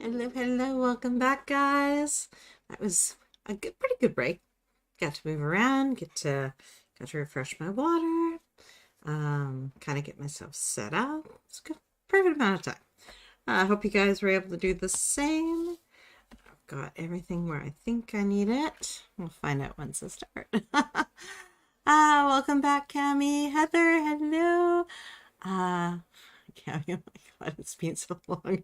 Hello, hello, welcome back, guys. That was a pretty good break. Got to move around, got to refresh my water, kind of get myself set up. It's a good, perfect amount of time. I hope you guys were able to do the same. I've got everything where I think I need it. We'll find out once I start. Welcome back, Cami, Heather, hello. Cami, oh my God, it's been so long.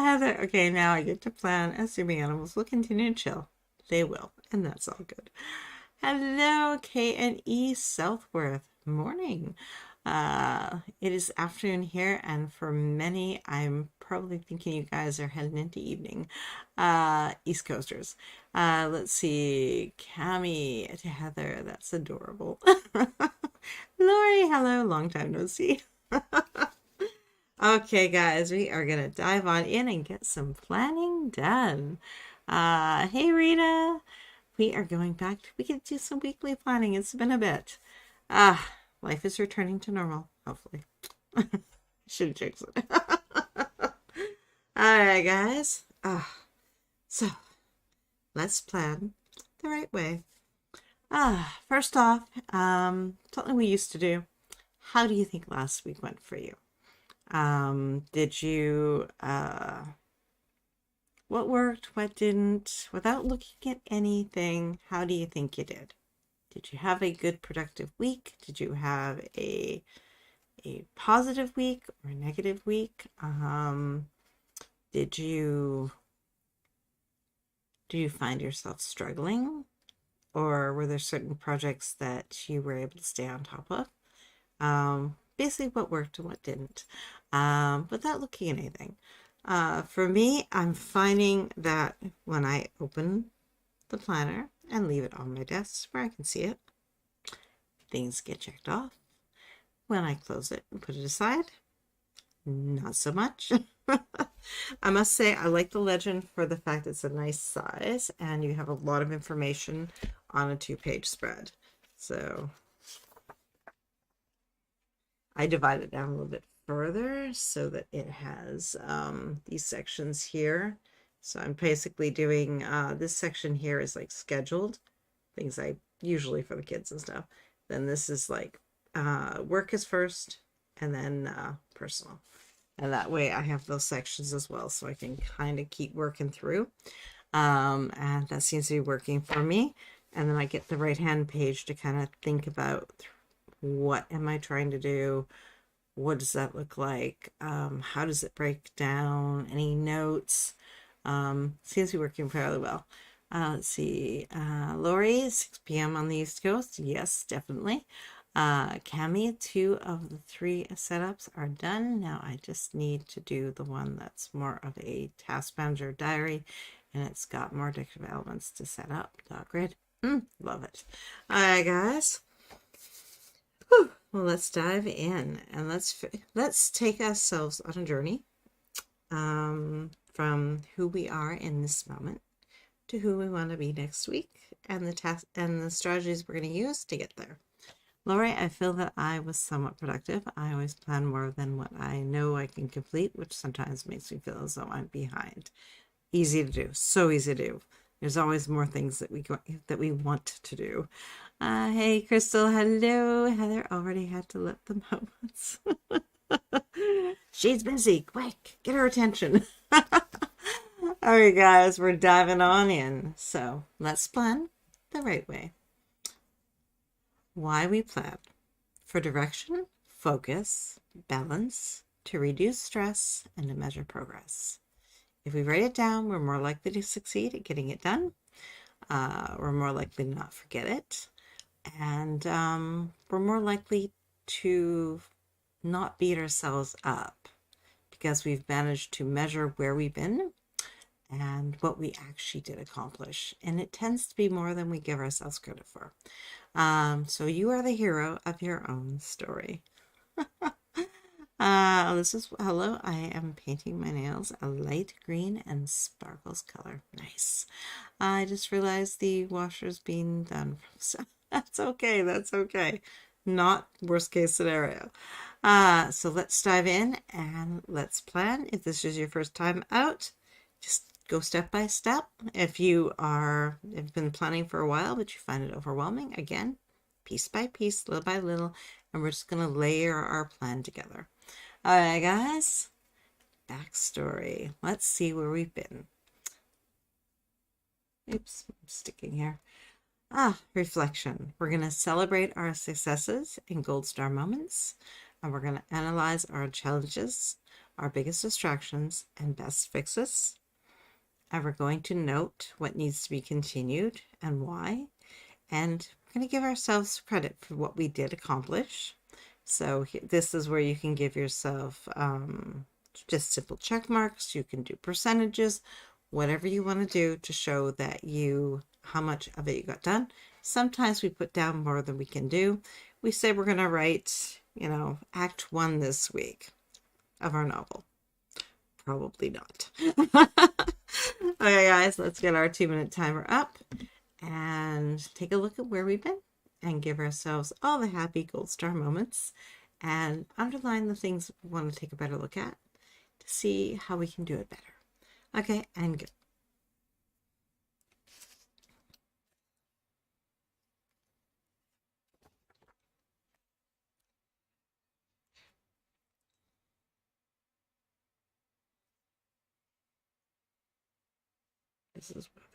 Heather. Okay, now I get to plan. Assuming animals will continue to chill. They will, and that's all good. Hello, K and E Southworth. Morning. It is afternoon here, and for many, I'm probably thinking you guys are heading into evening. East Coasters. Let's see. Cami to Heather. That's adorable. Lori, hello. Long time no see. Okay, guys, we are going to dive on in and get some planning done. Hey, Rita. We are going back. We can do some weekly planning. It's been a bit. Life is returning to normal, hopefully. Should jinx it. All right, guys. So let's plan the right way. First off, something we used to do. How do you think last week went for you? Did you, what worked, what didn't? Without looking at anything, how do you think you did? Did you have a good productive week? Did you have a positive week or a negative week? Do you find yourself struggling? Or were there certain projects that you were able to stay on top of? Basically what worked and what didn't, without looking at anything. For me, I'm finding that when I open the planner and leave it on my desk where I can see it, things get checked off. When I close it and put it aside, not so much. I must say I like the legend for the fact it's a nice size and you have a lot of information on a 2-page spread. So I divide it down a little bit further so that it has these sections here. So I'm basically doing this section here is like scheduled things I usually for the kids and stuff. Then this is like work is first and then personal. And that way I have those sections as well so I can kind of keep working through. And that seems to be working for me. And then I get the right hand page to kind of think about what am I trying to do? What does that look like? How does it break down? Any notes? Seems to be working fairly well. Let's see. Lori, 6 p.m. on the East Coast. Yes, definitely. Cami, 2 of the 3 setups are done. Now I just need to do the one that's more of a task manager diary, and it's got more addictive elements to set up. Dot grid. Love it. All right, guys. Whew. Well, let's dive in and let's take ourselves on a journey from who we are in this moment to who we want to be next week and the task and the strategies we're going to use to get there. Lori, I feel that I was somewhat productive. I always plan more than what I know I can complete, which sometimes makes me feel as though I'm behind. Easy to do. So easy to do. There's always more things that we want to do. Hey, Crystal. Hello. Heather already had to let them know once. She's busy. Quick, get her attention. All right, guys, we're diving on in. So let's plan the right way. Why we plan. For direction, focus, balance, to reduce stress, and to measure progress. If we write it down, we're more likely to succeed at getting it done. We're more likely to not forget it. And we're more likely to not beat ourselves up because we've managed to measure where we've been and what we actually did accomplish. And it tends to be more than we give ourselves credit for. So you are the hero of your own story. This is hello. I am painting my nails a light green and sparkles color. Nice. I just realized the washer's being done. So that's okay. That's okay. Not worst case scenario. So let's dive in and let's plan. If this is your first time out, just go step by step. If you have been planning for a while, but you find it overwhelming, again, piece by piece, little by little, and we're just going to layer our plan together. All right, guys, backstory. Let's see where we've been. Oops, I'm sticking here. Reflection. We're going to celebrate our successes and gold star moments, and we're going to analyze our challenges, our biggest distractions, and best fixes. And we're going to note what needs to be continued and why. And we're going to give ourselves credit for what we did accomplish. So this is where you can give yourself just simple check marks. You can do percentages, whatever you want to do to show that how much of it you got done. Sometimes we put down more than we can do. We say we're going to write, act 1 this week of our novel. Probably not. Okay, guys, let's get our 2-minute timer up and take a look at where we've been and give ourselves all the happy gold star moments and underline the things we want to take a better look at to see how we can do it better. Okay, and go. This is weather.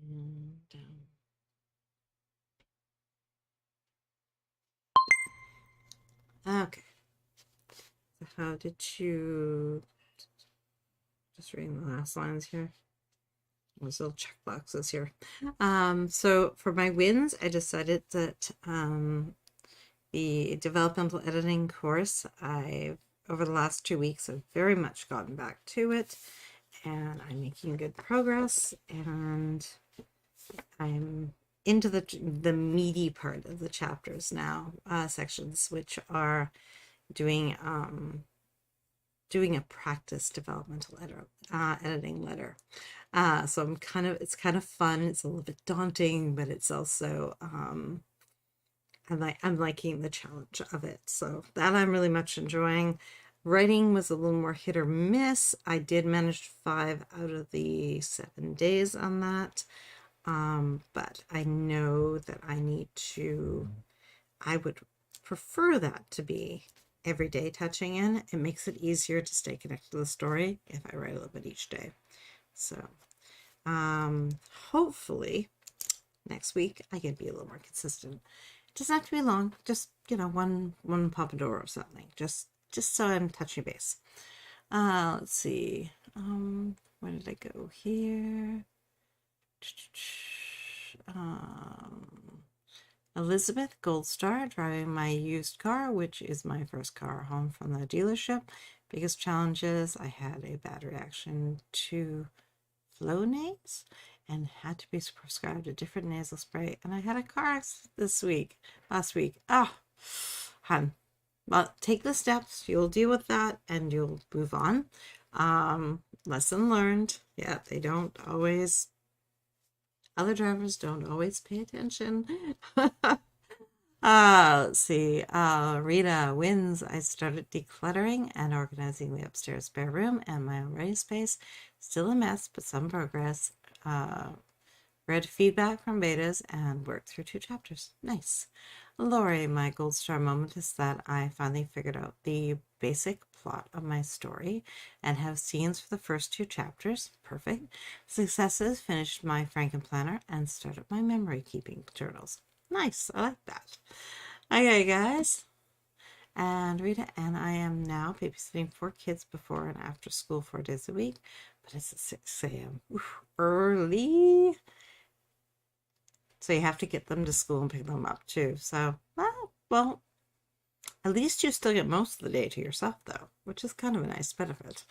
And down. Okay. So how did you just reading the last lines here? Those little check boxes here. So for my wins, I decided that the developmental editing course, over the last 2 weeks, I've very much gotten back to it, and I'm making good progress, and I'm into the meaty part of the chapters now, sections, which are doing a practice developmental editing letter. So it's kind of fun. It's a little bit daunting, but it's also I'm liking the challenge of it. So that I'm really much enjoying. Writing was a little more hit or miss. I did manage 5 out of the 7 days on that. But I know that I would prefer that to be every day touching in. It makes it easier to stay connected to the story if I write a little bit each day. So hopefully next week I can be a little more consistent. It doesn't have to be long, just one pompadour or something, just so I'm touching base. Let's see, where did I go here? Elizabeth Gold Star, driving my used car, which is my first car home from the dealership. Biggest challenges, I had a bad reaction to Flonase and had to be prescribed a different nasal spray. And I had a car accident last week. Oh, hun. Well, take the steps. You'll deal with that and you'll move on. Lesson learned. Yeah, they don't always, other drivers don't always pay attention. Let's see. Rita wins. I started decluttering and organizing the upstairs spare room and my already space. Still a mess, but some progress. Read feedback from betas and worked through 2 chapters. Nice. Lori, my gold star moment is that I finally figured out the basic plot of my story and have scenes for the first 2 chapters. Perfect. Successes, finished my Franken planner and started my memory keeping journals. Nice. I like that. Okay, guys. And Rita and I am now babysitting 4 kids before and after school 4 days a week, but it's at 6 a.m. Early. So you have to get them to school and pick them up too. So, well, at least you still get most of the day to yourself though, which is kind of a nice benefit.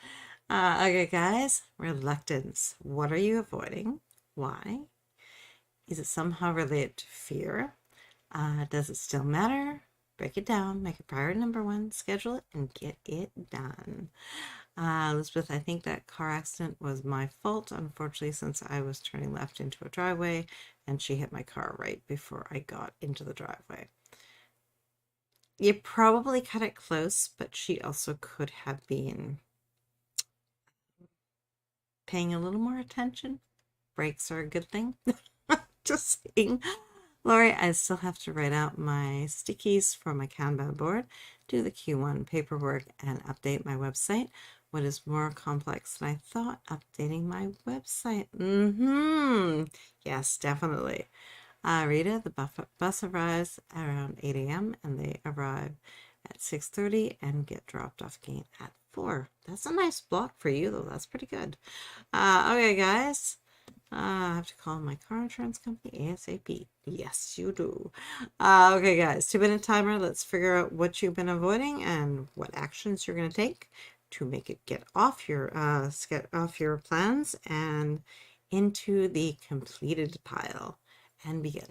Okay, guys, reluctance. What are you avoiding? Why? Is it somehow related to fear? Does it still matter? Break it down, make it priority number 1, schedule it, and get it done. Elizabeth, I think that car accident was my fault, unfortunately, since I was turning left into a driveway and she hit my car right before I got into the driveway. You probably cut it close, but she also could have been paying a little more attention. Brakes are a good thing. Just saying. Lori, I still have to write out my stickies for my Kanban board, do the Q1 paperwork, and update my website. What is more complex than I thought? Updating my website. Yes, definitely. Rita, the bus arrives around 8 a.m. and they arrive at 6:30 and get dropped off again at 4. That's a nice block for you, though. That's pretty good. Okay, guys. I have to call my car insurance company ASAP. Yes, you do. Okay, guys, 2-minute timer. Let's figure out what you've been avoiding and what actions you're going to take to make it get off your plans and into the completed pile, and begin.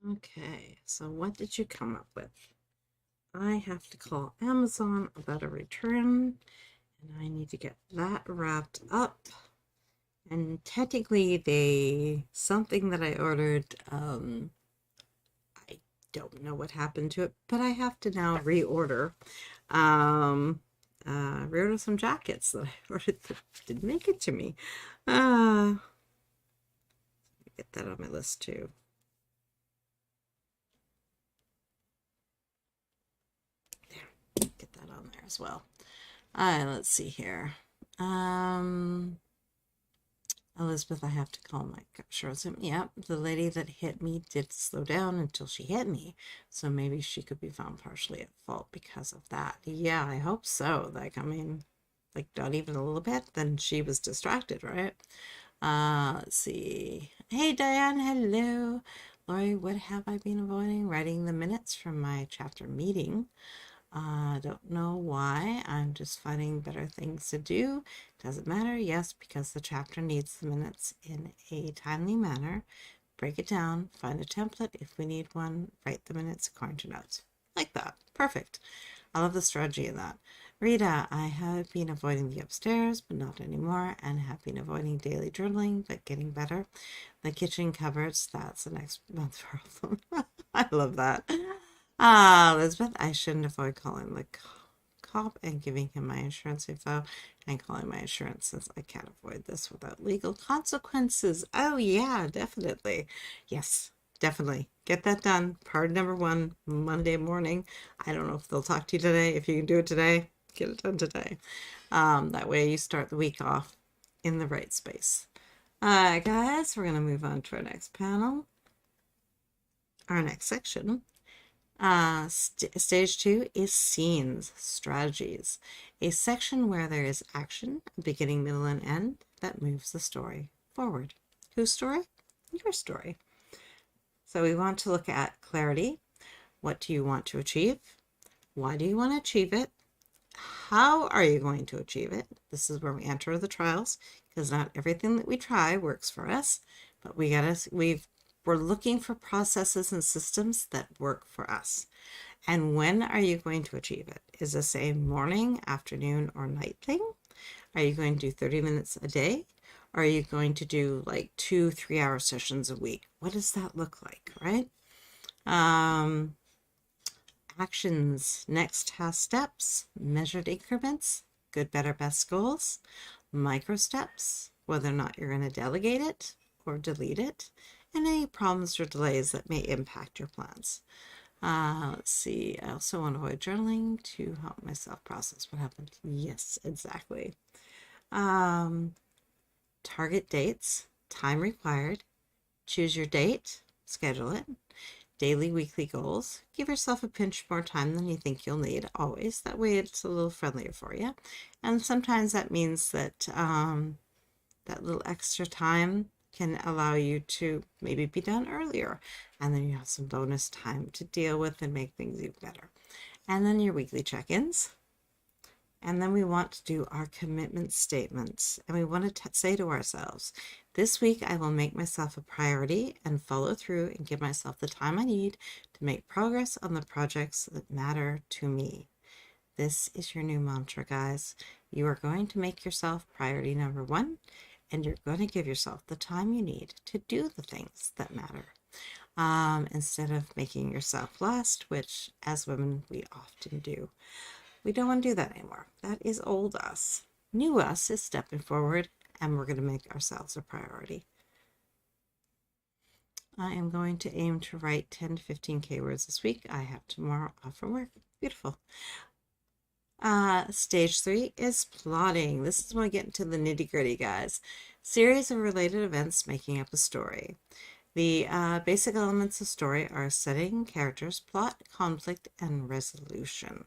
Okay, so what did you come up with? I have to call Amazon about a return, and I need to get that wrapped up. And technically, something that I ordered, I don't know what happened to it, but I have to now reorder. Reordered some jackets that I ordered that didn't make it to me. Uh, get that on my list too. There, get that on there as well. Let's see here. Elizabeth, I have to call my insurance. Yep, the lady that hit me did slow down until she hit me. So maybe she could be found partially at fault because of that. Yeah, I hope so. Like, I mean, like not even a little bit, then she was distracted, right? Let's see. Hey, Diane, hello. Lori, what have I been avoiding? Writing the minutes from my chapter meeting. Don't know why. I'm just finding better things to do. Doesn't matter. Yes, because the chapter needs the minutes in a timely manner. Break it down, find a template if we need one, write the minutes according to notes. Like that. Perfect. I love the strategy in that. Rita, I have been avoiding the upstairs, but not anymore, and have been avoiding daily journaling, but getting better. The kitchen cupboards, that's the next month's problem. I love that. Elizabeth, I shouldn't avoid calling the cop and giving him my insurance info and calling my insurance since I can't avoid this without legal consequences. Oh, yeah, definitely. Yes, definitely. Get that done. Part number 1, Monday morning. I don't know if they'll talk to you today. If you can do it today, get it done today. That way you start the week off in the right space. All right, guys, we're going to move on to our next panel, our next section. Stage 2 is scenes, strategies, a section where there is action, beginning, middle, and end that moves the story forward. Whose story? Your story. So we want to look at clarity. What do you want to achieve? Why do you want to achieve it? How are you going to achieve it? This is where we enter the trials, because not everything that we try works for us, but we're looking for processes and systems that work for us. And when are you going to achieve it? Is this a morning, afternoon, or night thing? Are you going to do 30 minutes a day? Or are you going to do like 2-3 hour sessions a week? What does that look like, right? Actions, next task steps, measured increments, good, better, best goals, micro steps, whether or not you're going to delegate it or delete it, and any problems or delays that may impact your plans. Let's see. I also want to avoid journaling to help myself process what happened. Yes, exactly. Target dates, time required, choose your date, schedule it. Daily, weekly goals. Give yourself a pinch more time than you think you'll need, always. That way it's a little friendlier for you. And sometimes that means that that little extra time can allow you to maybe be done earlier. And then you have some bonus time to deal with and make things even better. And then your weekly check-ins. And then we want to do our commitment statements. And we want to say to ourselves, this week I will make myself a priority and follow through and give myself the time I need to make progress on the projects that matter to me. This is your new mantra, guys. You are going to make yourself priority number 1, and you're going to give yourself the time you need to do the things that matter. Instead of making yourself last, which as women we often do. We don't want to do that anymore. That is old us. New us is stepping forward, and we're going to make ourselves a priority. I am going to aim to write 10 to 15K words this week. I have tomorrow off from work. Beautiful. Stage 3 is plotting. This is when we get into the nitty-gritty, guys. Series of related events making up a story. The basic elements of story are setting, characters, plot, conflict, and resolution,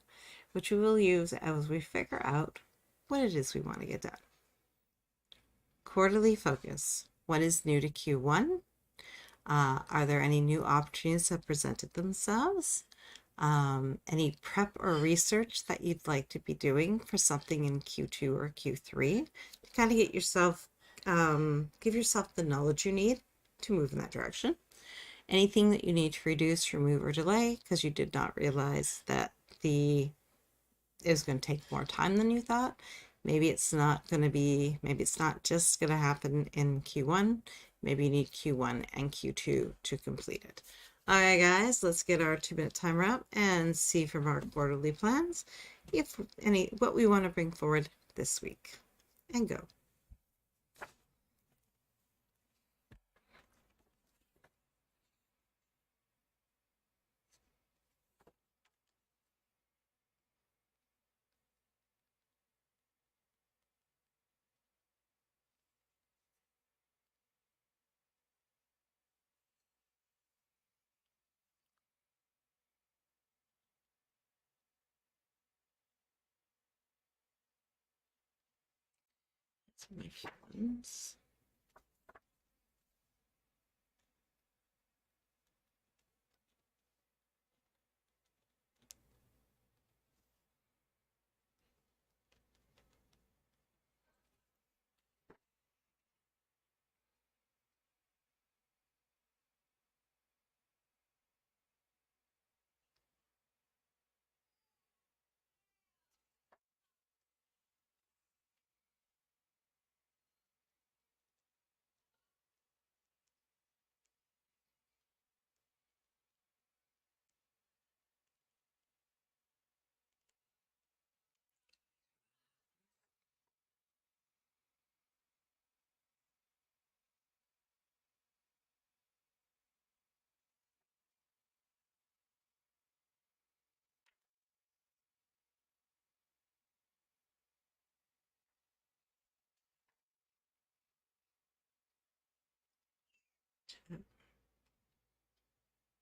which we will use as we figure out what it is we want to get done. Quarterly focus. What is new to Q1? Are there any new opportunities that presented themselves? Any prep or research that you'd like to be doing for something in Q2 or Q3 to kind of get yourself, give yourself the knowledge you need to move in that direction. Anything that you need to reduce, remove, or delay because you did not realize that it was going to take more time than you thought. Maybe it's not just going to happen in Q1. Maybe you need Q1 and Q2 to complete it. All right, guys, let's get our 2-minute timer up and see from our quarterly plans if any, what we want to bring forward this week, and go. That's my feelings.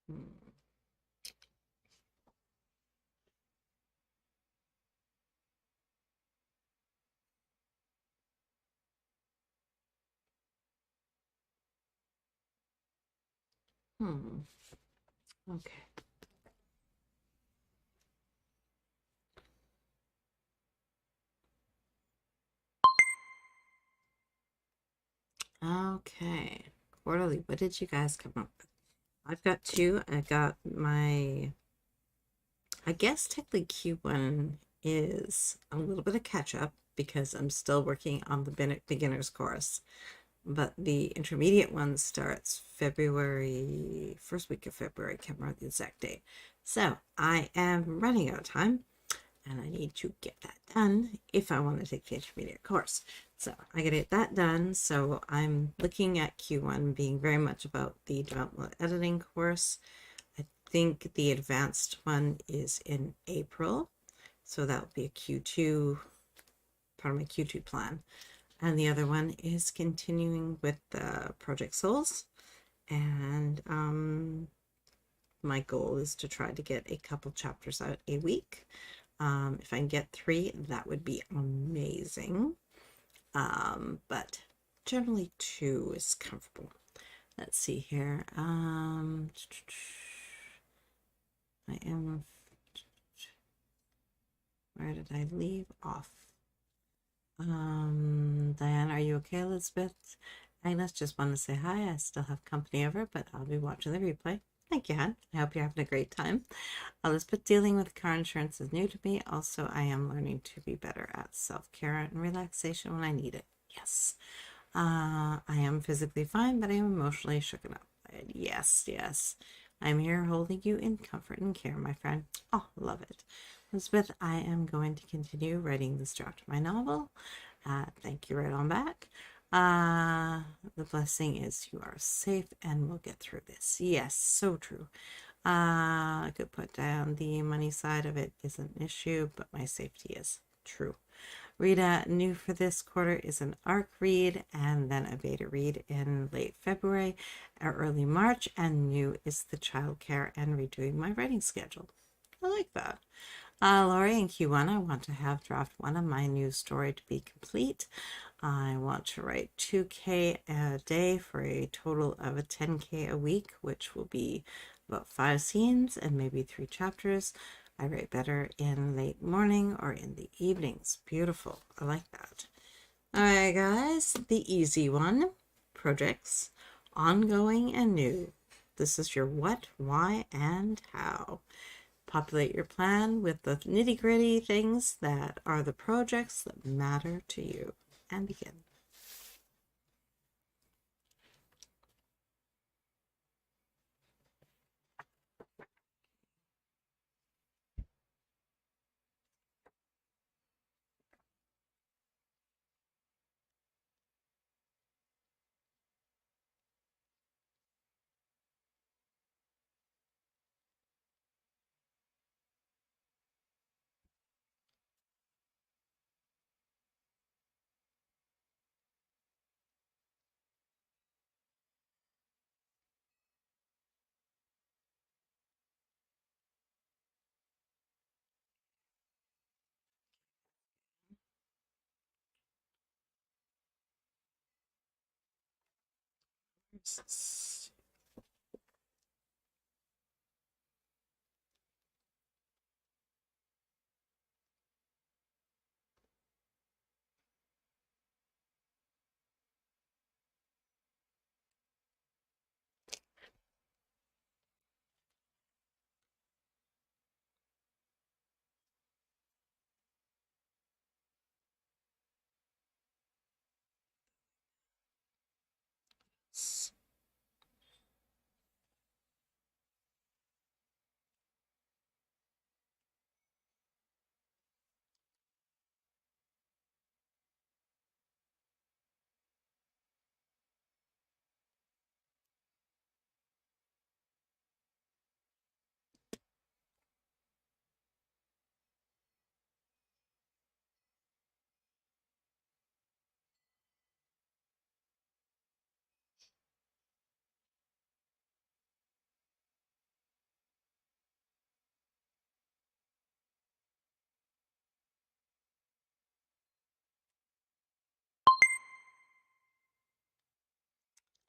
Hmm. Hmm. Okay. Okay. Quarterly. What did you guys come up with? I've got two. I got my, I guess technically Q1 is a little bit of catch up because I'm still working on the beginner's course. But the intermediate one starts February, first week of February. I can't remember the exact date. So I am running out of time and I need to get that done if I want to take the intermediate course. So I gotta get that done. So I'm looking at Q1 being very much about the development editing course. I think the advanced one is in April. So that will be a Q2, part of my Q2 plan. And the other one is continuing with Project Souls. And my goal is to try to get a couple chapters out a week. If I can get 3, that would be amazing. But generally 2 is comfortable. Let's see here. I am. Where did I leave off? Diane, are you okay, Elizabeth? Agnes, just want to say hi. I still have company over, but I'll be watching the replay. Thank you, hon. I hope you're having a great time. Elizabeth, dealing with car insurance is new to me. Also, I am learning to be better at self-care and relaxation when I need it. Yes. I am physically fine, but I am emotionally shooken up. Yes, yes. I'm here holding you in comfort and care, my friend. Oh, love it. Elizabeth, I am going to continue writing this draft of my novel. Thank you right on back. The blessing is you are safe and we'll get through this. Yes, so true. I could put down the money side of it isn't an issue, but my safety is true. Rita, new for this quarter is an ARC read and then a beta read in late February or early March, and new is the childcare and redoing my writing schedule. I like that. Lori, in Q1, I want to have draft 1 of my new story to be complete. I want to write 2K a day for a total of a 10K a week, which will be about 5 scenes and maybe 3 chapters. I write better in late morning or in the evenings. Beautiful. I like that. All right, guys, the easy one. Projects, ongoing and new. This is your what, why, and how. Populate your plan with the nitty-gritty things that are the projects that matter to you. And begin.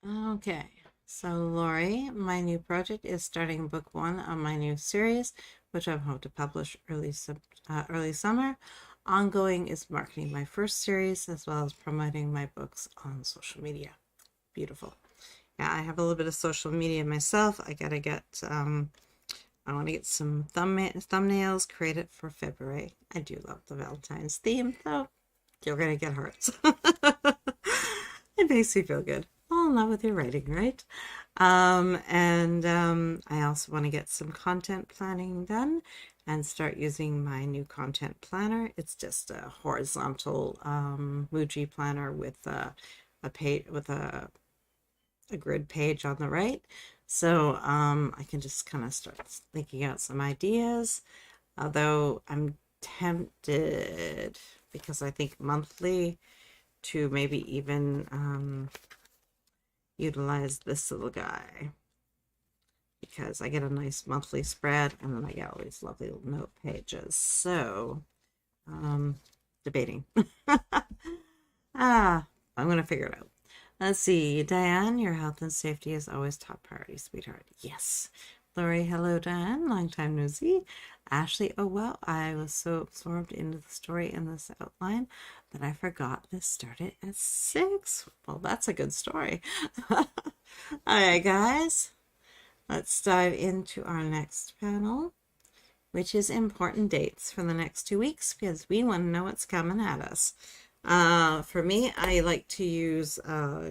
Okay, so Lori, my new project is starting book one on my new series, which I'm hoping to publish early summer. Ongoing is marketing my first series as well as promoting my books on social media. Beautiful. Yeah, I have a little bit of social media myself. I gotta get I want to get some thumbnails created for February. I do love the Valentine's theme, though. You're gonna get hearts. It makes me feel good. All in love with your writing, right? I also want to get some content planning done and start using my new content planner. It's just a horizontal Muji planner with a page with a grid page on the right. So I can just kind of start thinking out some ideas. Although I'm tempted because I think monthly to maybe even utilize this little guy because I get a nice monthly spread and then I get all these lovely little note pages. So, debating. I'm going to figure it out. Let's see. Diane, your health and safety is always top priority, sweetheart. Yes. Lori, hello, Diane. Long time no see. Ashley, oh well, I was so absorbed into the story in this outline that I forgot this started at 6. Well, that's a good story. All right, guys. Let's dive into our next panel, which is important dates for the next 2 weeks because we want to know what's coming at us. For me, I like to use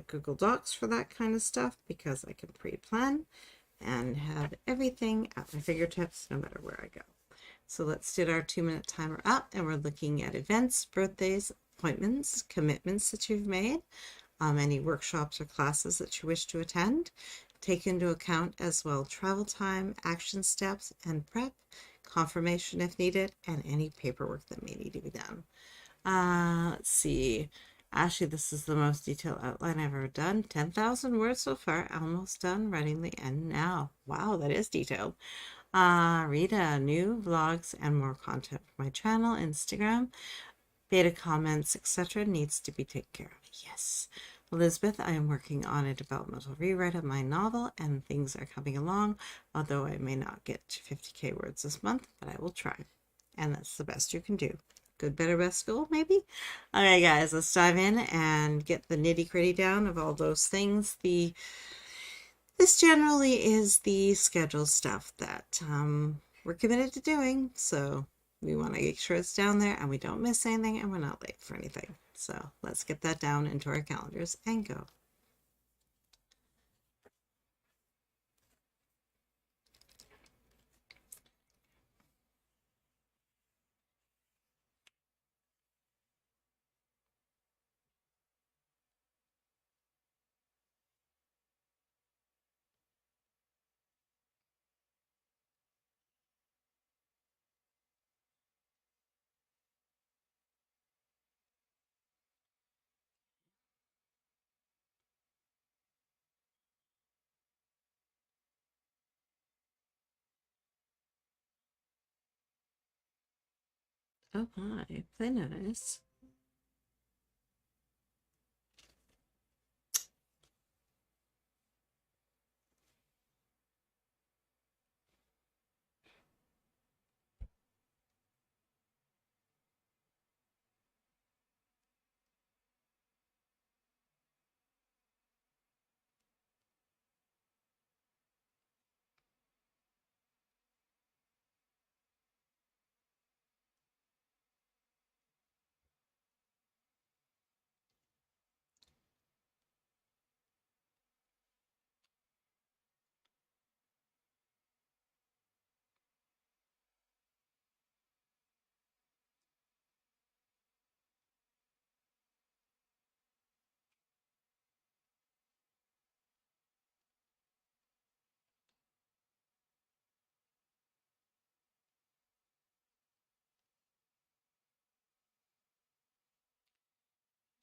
Google Docs for that kind of stuff because I can pre-plan and have everything at my fingertips no matter where I go. So let's get our 2-minute timer up and we're looking at events, birthdays, appointments, commitments that you've made, any workshops or classes that you wish to attend. Take into account as well travel time, action steps, and prep, confirmation if needed, and any paperwork that may need to be done. Let's see. Actually, this is the most detailed outline I've ever done. 10,000 words so far. Almost done writing the end now. Wow, that is detailed. Rita, new vlogs and more content for my channel, Instagram, beta comments, etc. needs to be taken care of. Yes. Elizabeth, I am working on a developmental rewrite of my novel and things are coming along, although I may not get to 50k words this month, but I will try. And that's the best you can do. Good, better, best goal, maybe? All right, guys, let's dive in and get the nitty-gritty down of all those things. This generally is the schedule stuff that we're committed to doing, so we want to make sure it's down there and we don't miss anything and we're not late for anything. So let's get that down into our calendars and go. Oh hi, play nice.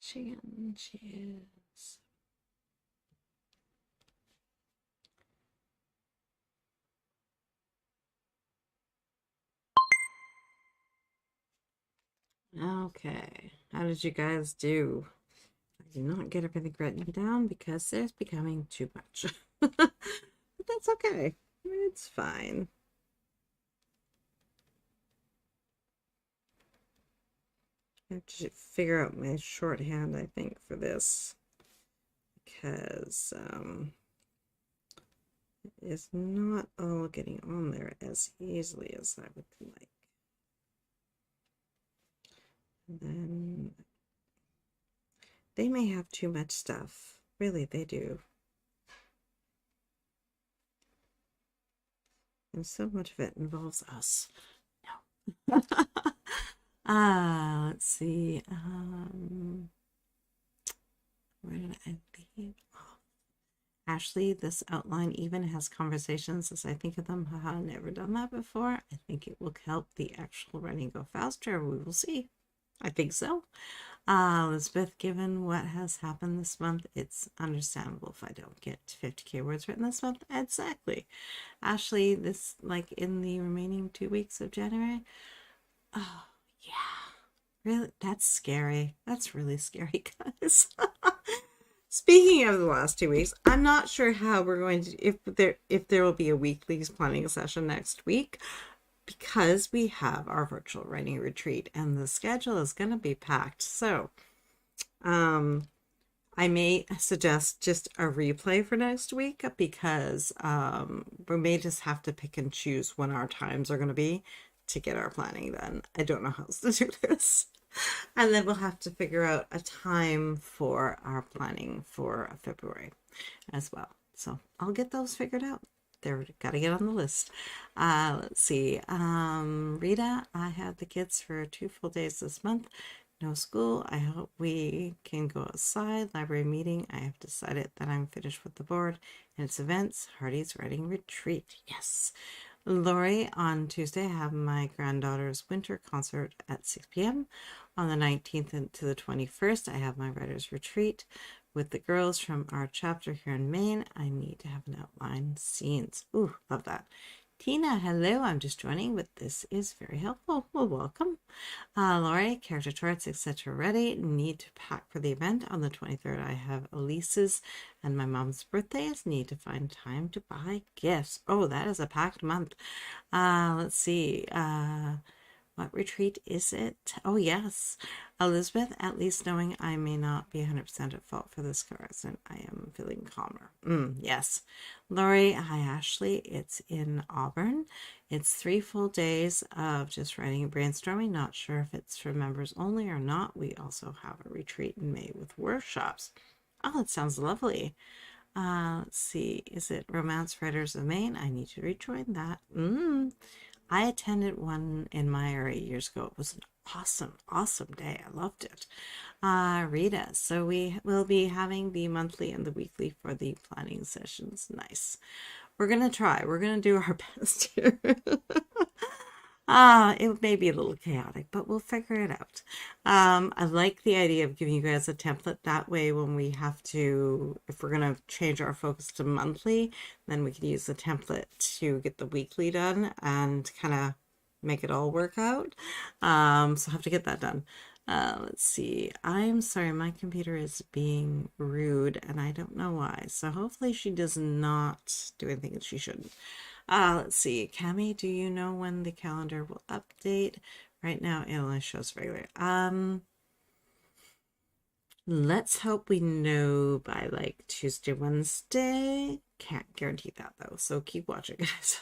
Chicken cheese. Okay, how did you guys do? I did not get everything written down because there's becoming too much. But that's okay. It's fine. I have to figure out my shorthand, I think, for this because it's not all getting on there as easily as I would like. And then they may have too much stuff. Really, they do. And so much of it involves us. No. Let's see. Where did I leave off? Ashley, this outline even has conversations as I think of them. Haha, never done that before. I think it will help the actual writing go faster. We will see. I think so. Elizabeth, given what has happened this month, it's understandable if I don't get 50k words written this month. Exactly. Ashley, this, like, in the remaining 2 weeks of January. Oh, yeah. Really? That's scary. That's really scary, guys. Speaking of the last 2 weeks, I'm not sure how we're going to, if there will be a weekly planning session next week, because we have our virtual writing retreat and the schedule is going to be packed. So I may suggest just a replay for next week because we may just have to pick and choose when our times are going to be to get our planning done. I don't know how else to do this. And then we'll have to figure out a time for our planning for February as well. So I'll get those figured out. They're got to get on the list. Let's see. Rita, I have the kids for 2 full days this month. No school. I hope we can go outside. Library meeting. I have decided that I'm finished with the board and its events. Hardy's writing retreat. Yes. Lori, on Tuesday, I have my granddaughter's winter concert at 6 p.m. On the 19th to the 21st, I have my writer's retreat with the girls from our chapter here in Maine. I need to have an outline scenes. Ooh, love that. Tina, hello. I'm just joining, but this is very helpful. Well, welcome. Lori, character charts, etc. ready. Need to pack for the event. On the 23rd, I have Elise's and my mom's birthdays. Need to find time to buy gifts. Oh, that is a packed month. Let's see. What retreat is it? Oh, yes. Elizabeth, at least knowing I may not be 100% at fault for this comparison, I am feeling calmer. Yes. Lori, hi, Ashley. It's in Auburn. It's 3 full days of just writing and brainstorming. Not sure if it's for members only or not. We also have a retreat in May with workshops. Oh, that sounds lovely. Let's see. Is it Romance Writers of Maine? I need to rejoin that. I attended one in my area years ago. It was an awesome day. I loved it. Rita, so we will be having the monthly and the weekly for the planning sessions. Nice. We're going to try. We're going to do our best here. It may be a little chaotic, but we'll figure it out. I like the idea of giving you guys a template. That way, when we have to, if we're going to change our focus to monthly, then we can use the template to get the weekly done and kind of make it all work out. So I have to get that done. Let's see. I'm sorry, my computer is being rude and I don't know why. So hopefully she does not do anything that she shouldn't. Let's see. Cami, do you know when the calendar will update? Right now, it only shows regular. Let's hope we know by like Tuesday, Wednesday. Can't guarantee that though, so keep watching, guys.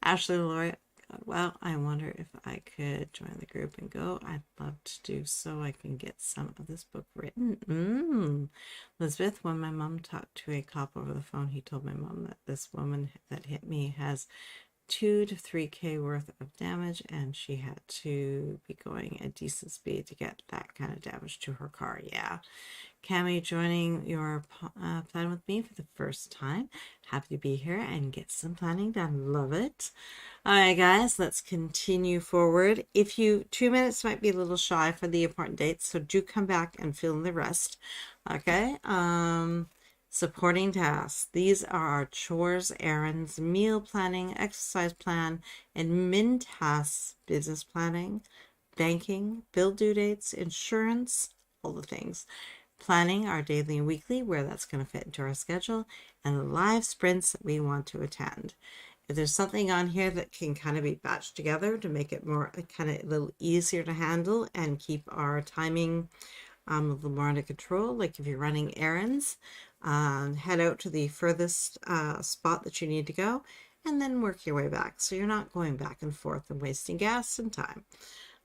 Ashley, Laura, God, well, I wonder if I could join the group and go. I'd love to do so. I can get some of this book written. Elizabeth, when my mom talked to a cop over the phone, he told my mom that this woman that hit me has 2 to 3K worth of damage, and she had to be going at decent speed to get that kind of damage to her car. Yeah. Cami joining your plan with me for the first time. Happy to be here and get some planning done. Love it. All right, guys, let's continue forward. 2 minutes might be a little shy for the important dates, so do come back and fill in the rest. Okay. Supporting tasks. These are our chores, errands, meal planning, exercise plan, admin tasks, business planning, banking, bill due dates, insurance, all the things. Planning our daily and weekly, where that's going to fit into our schedule, and the live sprints that we want to attend. If there's something on here that can kind of be batched together to make it more kind of a little easier to handle and keep our timing a little more under control, like if you're running errands, head out to the furthest spot that you need to go and then work your way back, so you're not going back and forth and wasting gas and time.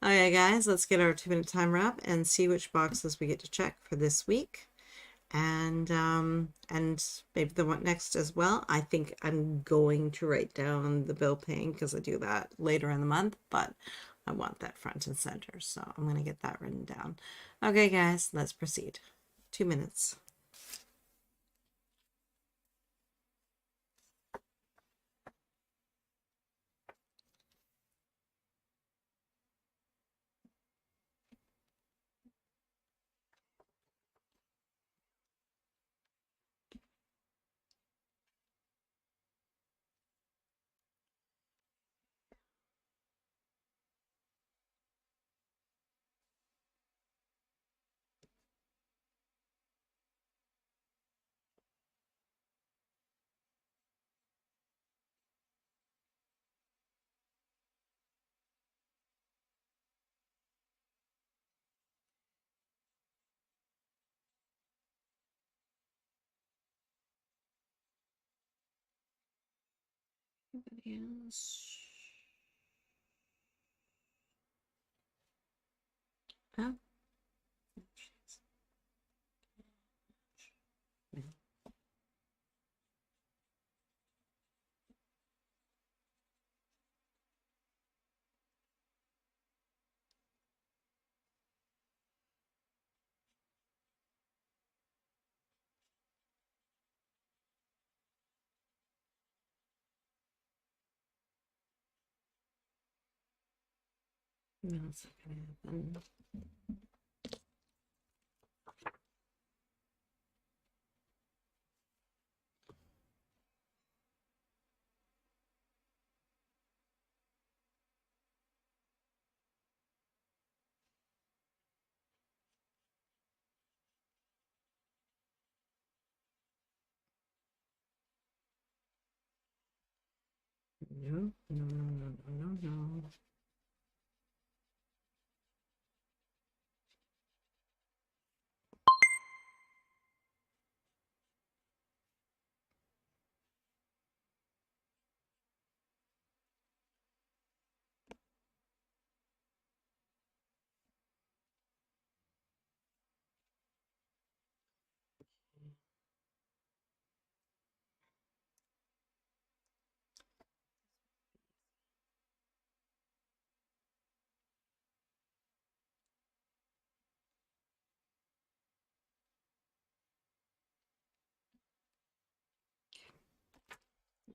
Okay, guys, let's get our 2-minute timer up and see which boxes we get to check for this week. And maybe the one next as well. I think I'm going to write down the bill paying because I do that later in the month, but I want that front and center, so I'm going to get that written down. Okay, guys, let's proceed. 2 minutes. Anybody else? Oh. No, it's not gonna happen. No, no, no, no, no, no, no.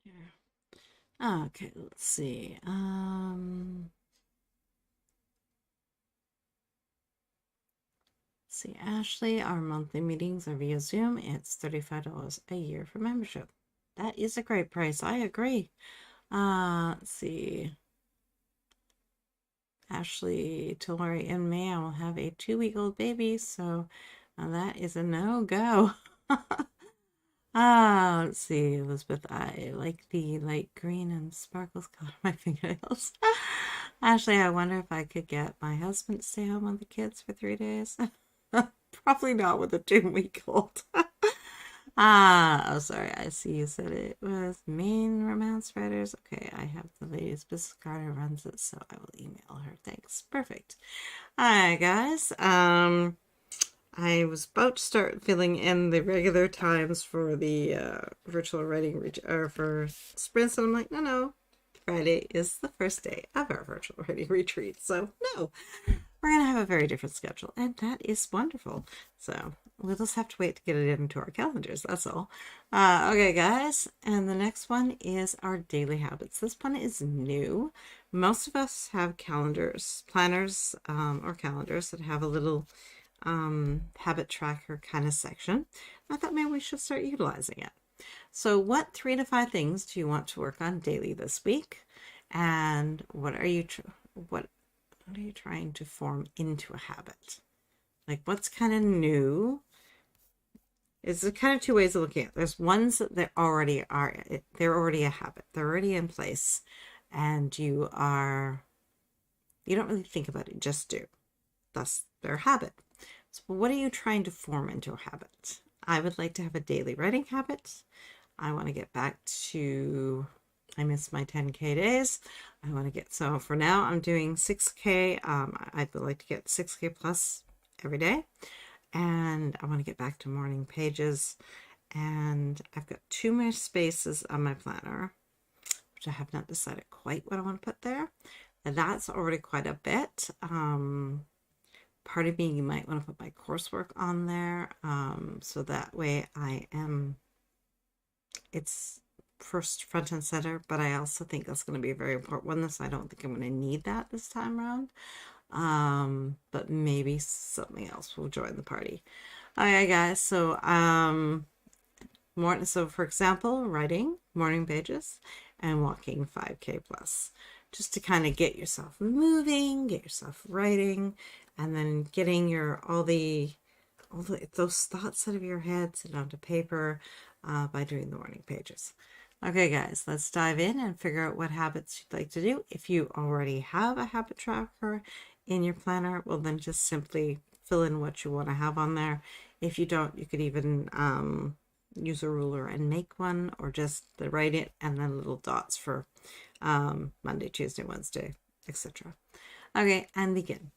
Here. Okay, let's see. See, Ashley, our monthly meetings are via Zoom. It's $35 a year for membership. That is a great price. I agree. Let's see. Ashley Tillary, in May, I will have a 2-week-old baby, so that is a no-go. Let's see, Elizabeth, I like the light green and sparkles color on my fingernails. Ashley, I wonder if I could get my husband to stay home with the kids for 3 days. Probably not with a 2-week-old. Oh, sorry. I see you said it was main romance writers. Okay, I have the latest business card who runs it, so I will email her. Thanks. Perfect. All right, guys. I was about to start filling in the regular times for the virtual writing or for sprints, and I'm like, no, Friday is the first day of our virtual writing retreat. So, no, we're going to have a very different schedule, and that is wonderful. So, we'll just have to wait to get it into our calendars. That's all. Okay, guys, and the next one is our daily habits. This one is new. Most of us have calendars, planners, or calendars that have a little habit tracker kind of section. I thought maybe we should start utilizing it. So what 3 to 5 things do you want to work on daily this week? And what are you trying to form into a habit? Like, what's kind of new? It's kind of 2 ways of looking at it. There's ones that they're already a habit. They're already in place, and you don't really think about it, just do. Thus, their habit. So what are you trying to form into a habit? I would like to have a daily writing habit. I want to get back to, I miss my 10K days. So for now I'm doing 6K. I would like to get 6K plus every day. And I want to get back to morning pages. And I've got 2 more spaces on my planner, which I have not decided quite what I want to put there. And that's already quite a bit. Part of me, you might want to put my coursework on there, so that way it's first front and center, but I also think that's going to be a very important one. I don't think I'm going to need that this time around, but maybe something else will join the party. Okay, guys, so for example, writing morning pages and walking 5K plus, just to kind of get yourself moving, get yourself writing, and then getting all those thoughts out of your head and onto paper by doing the morning pages. Okay, guys, let's dive in and figure out what habits you'd like to do. If you already have a habit tracker in your planner, well, then just simply fill in what you want to have on there. If you don't, you could even use a ruler and make one, or just write it and then little dots for Monday, Tuesday, Wednesday, etc. Okay, and begin.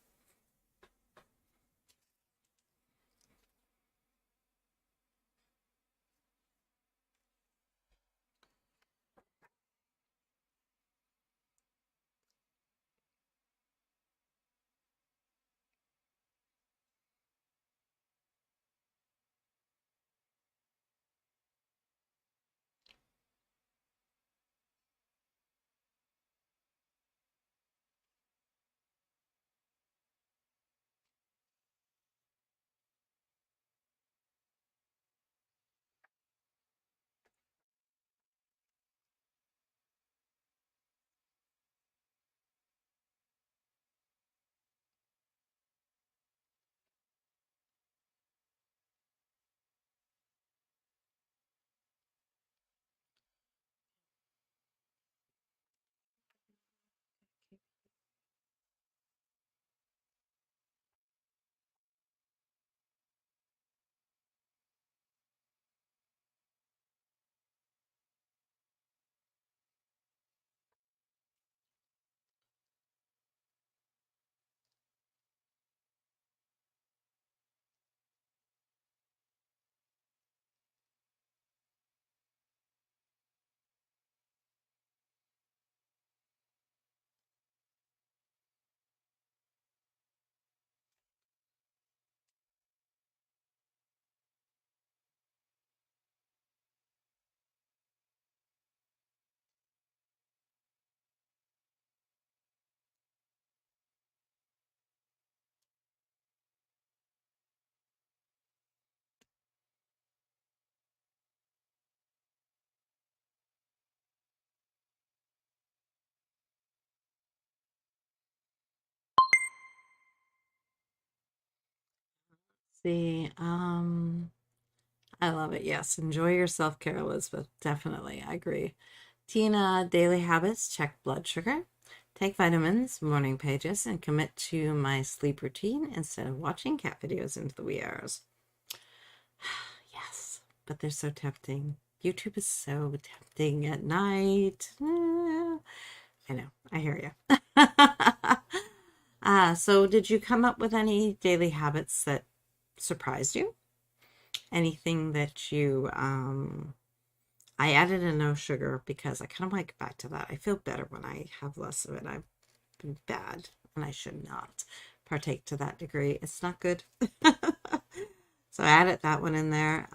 See, I love it. Yes, enjoy your self-care, Elizabeth. Definitely, I agree. Tina, daily habits, check blood sugar, take vitamins, morning pages, and commit to my sleep routine instead of watching cat videos into the wee hours. Yes, but they're so tempting. YouTube is so tempting at night. I know, I hear you. So did you come up with any daily habits that surprised you? Anything that you I added a no sugar because I kind of want to get back to that. I feel better when I have less of it. I've been bad and I should not partake to that degree. It's not good. So I added that one in there.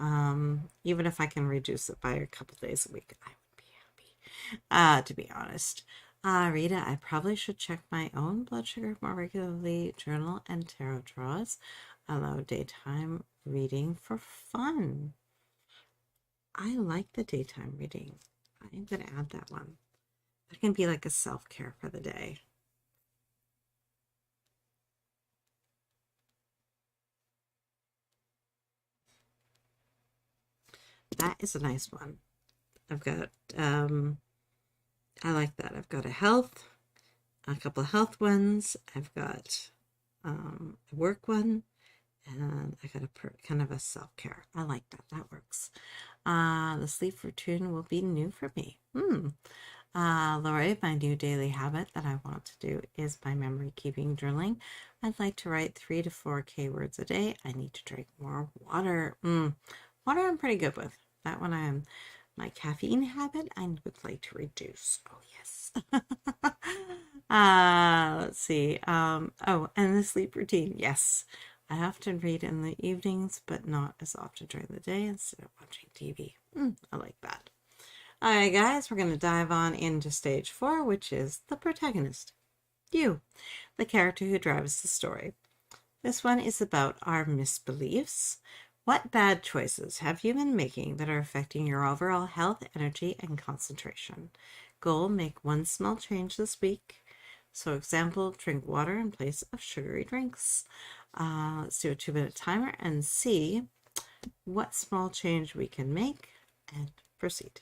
Even if I can reduce it by a couple days a week, I would be happy. To be honest. Rita, I probably should check my own blood sugar more regularly. Journal and tarot draws. Allow daytime reading for fun. I like the daytime reading. I'm going to add that one. That can be like a self-care for the day. That is a nice one. I've got, I like that. I've got a couple of health ones. I've got a work one, and I got a kind of a self-care. I like that. That works. The sleep routine will be new for me. Lori, my new daily habit that I want to do is my memory keeping journaling. I'd like to write 3 to 4K words a day. I need to drink more water. Water I'm pretty good with. That one I am. My caffeine habit I would like to reduce. Oh, yes. Let's see. Oh, and the sleep routine. Yes. I often read in the evenings, but not as often during the day instead of watching TV. I like that. All right, guys, we're going to dive on into stage 4, which is the protagonist. You, the character who drives the story. This one is about our misbeliefs. What bad choices have you been making that are affecting your overall health, energy, and concentration? Goal, make one small change this week. So example, drink water in place of sugary drinks. Let's do a 2-minute timer and see what small change we can make and proceed.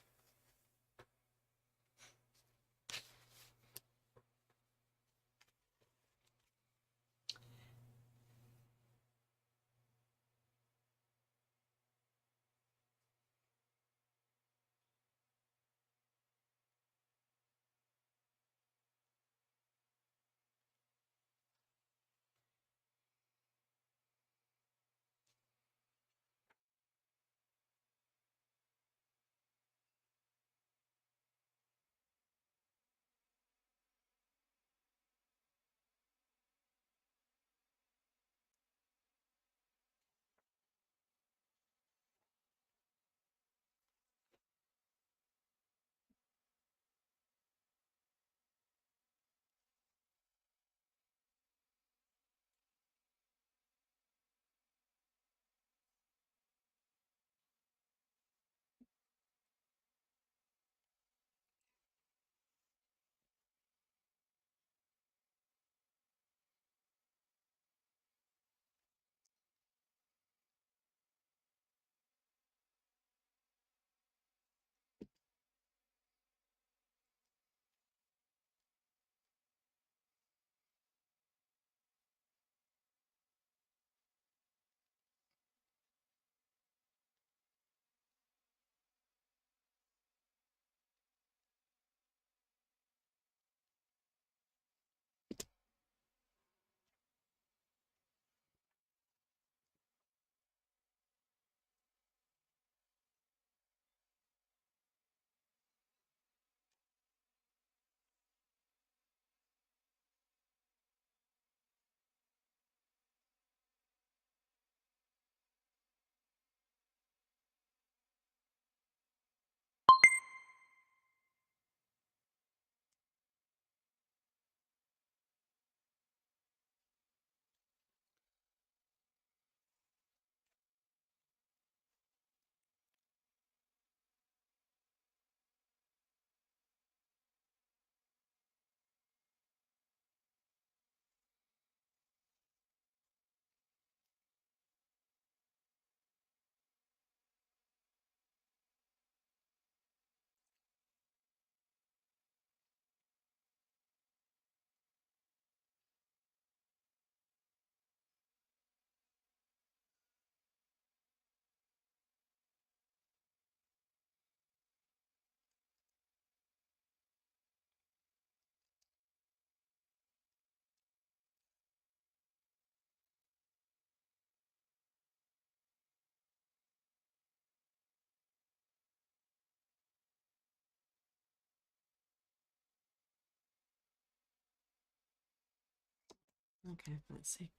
Okay, let's see.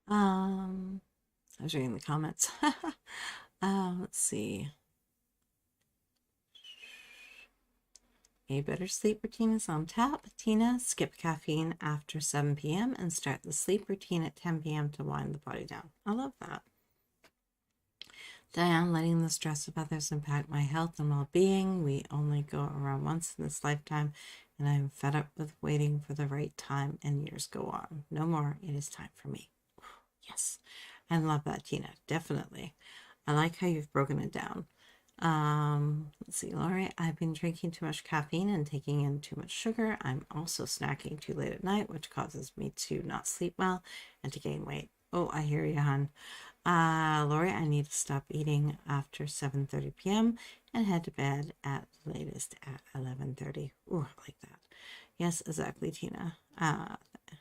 I was reading the comments. Let's see. A better sleep routine is on tap. Tina, skip caffeine after 7 p.m. and start the sleep routine at 10 p.m. to wind the body down. I love that. Diane, letting the stress of others impact my health and well-being. We only go around once in this lifetime, and I'm fed up with waiting for the right time, and years go on. No more. It is time for me. Yes. I love that, Tina. Definitely. I like how you've broken it down. Let's see, Lori. I've been drinking too much caffeine and taking in too much sugar. I'm also snacking too late at night, which causes me to not sleep well and to gain weight. Oh, I hear you, hon. Lori, I need to stop eating after 7:30 p.m. and head to bed at the latest at 11:30. Ooh, I like that. Yes, exactly, Tina.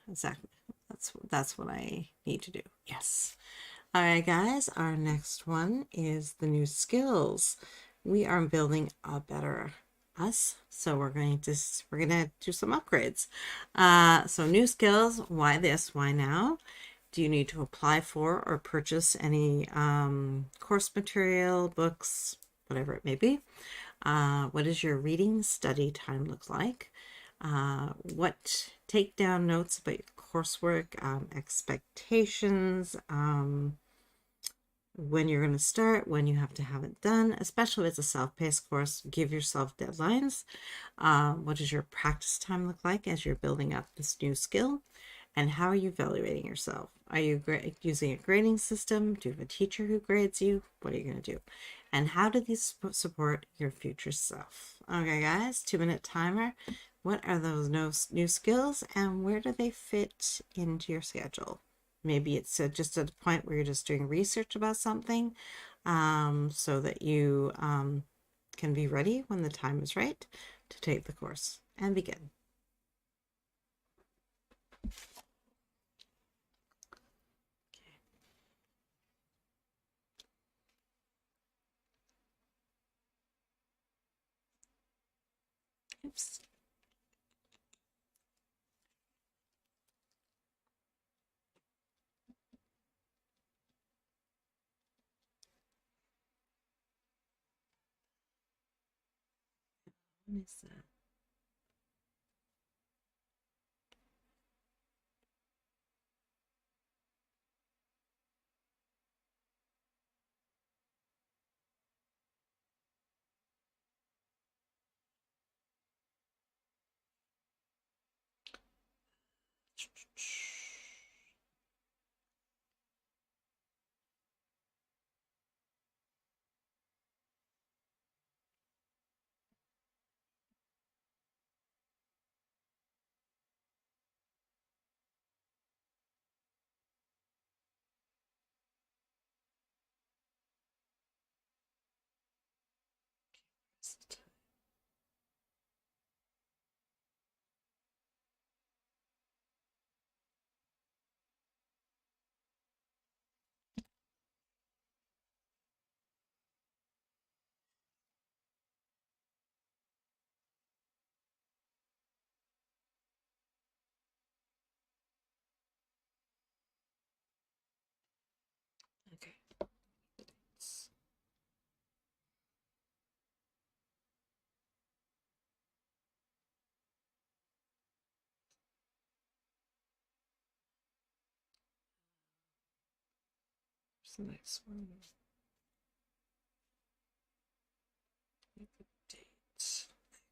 Exactly. That's what I need to do. Yes. All right, guys, our next one is the new skills. We are building a better us, so we're going to do some upgrades. So new skills, why this, why now? Do you need to apply for or purchase any course material, books, whatever it may be? What does your reading study time look like? What take down notes about your coursework, expectations, when you're going to start, when you have to have it done, especially if it's a self-paced course, give yourself deadlines. What does your practice time look like as you're building up this new skill? And how are you evaluating yourself? Are you using a grading system? Do you have a teacher who grades you? What are you going to do? And how do these support your future self? Okay, guys, 2-minute timer. What are those new skills and where do they fit into your schedule? Maybe it's just at a point where you're just doing research about something so that you can be ready when the time is right to take the course and begin. Oops. What is that? Okay. What's the next one? Date.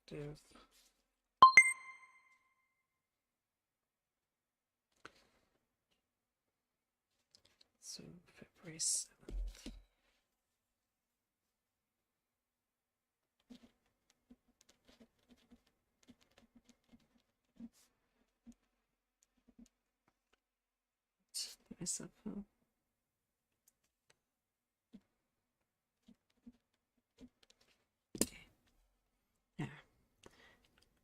Active. So February 7th. Myself up. Okay. Yeah.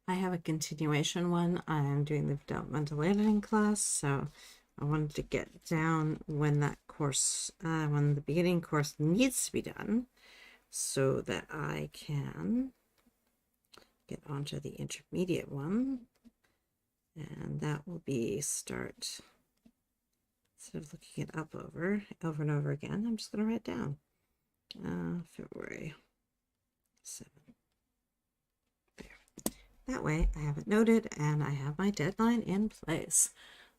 I have a continuation one. I'm doing the developmental editing class, so I wanted to get down when that course, when the beginning course needs to be done, so that I can get onto the intermediate one, and that will be start instead of looking it up over and over again, I'm just going to write down February 7th. There. That way I have it noted and I have my deadline in place.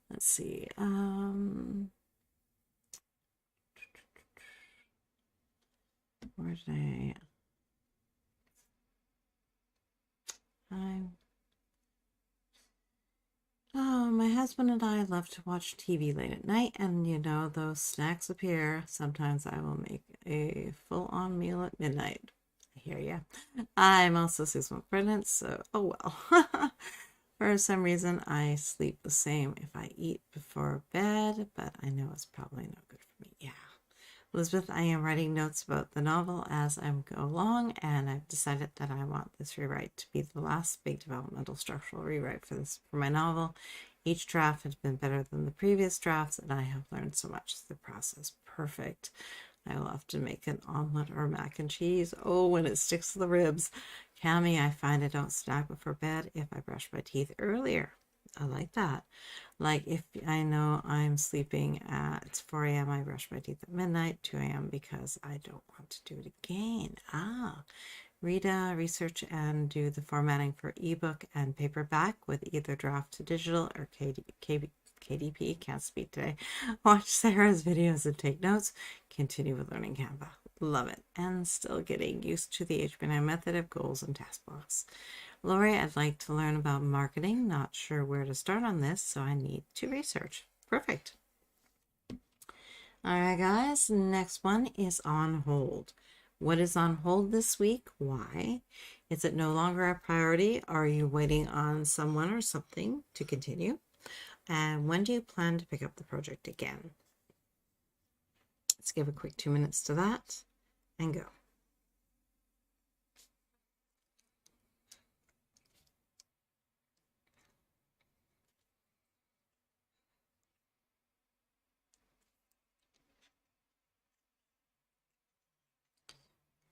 Let's see. Where did Oh, my husband and I love to watch TV late at night, and you know, those snacks appear. Sometimes I will make a full-on meal at midnight. I hear ya. I'm also 6 months pregnant, so oh well. For some reason, I sleep the same if I eat before bed, but I know it's probably no good for me. Yeah. Elizabeth, I am writing notes about the novel as I go along, and I've decided that I want this rewrite to be the last big developmental structural rewrite for my novel. Each draft has been better than the previous drafts, and I have learned so much. The process perfect. I will have to make an omelet or mac and cheese. Oh, when it sticks to the ribs. Cami, I find I don't snack before bed if I brush my teeth earlier. I like that. Like if I know I'm sleeping at 4 a.m., I brush my teeth at midnight, 2 a.m. because I don't want to do it again. Read, research, and do the formatting for ebook and paperback with either draft to digital or KDP, can't speak today. Watch Sarah's videos and take notes. Continue with learning Canva. Love it. And still getting used to the HB90 method of goals and task blocks. Lori, I'd like to learn about marketing. Not sure where to start on this, so I need to research. Perfect. All right, guys. Next one is on hold. What is on hold this week? Why? Is it no longer a priority? Are you waiting on someone or something to continue? And when do you plan to pick up the project again? Let's give a quick 2 minutes to that and go.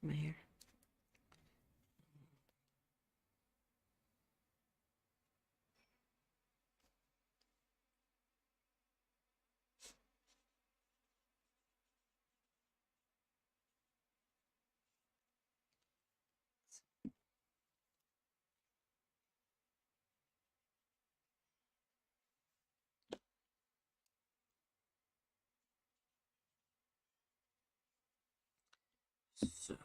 My hair. So,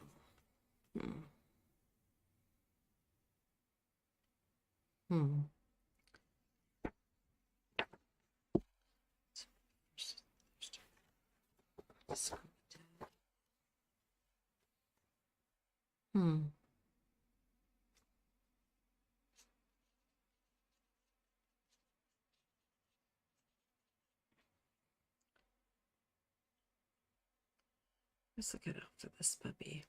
Hmm. Let's look it up for this puppy.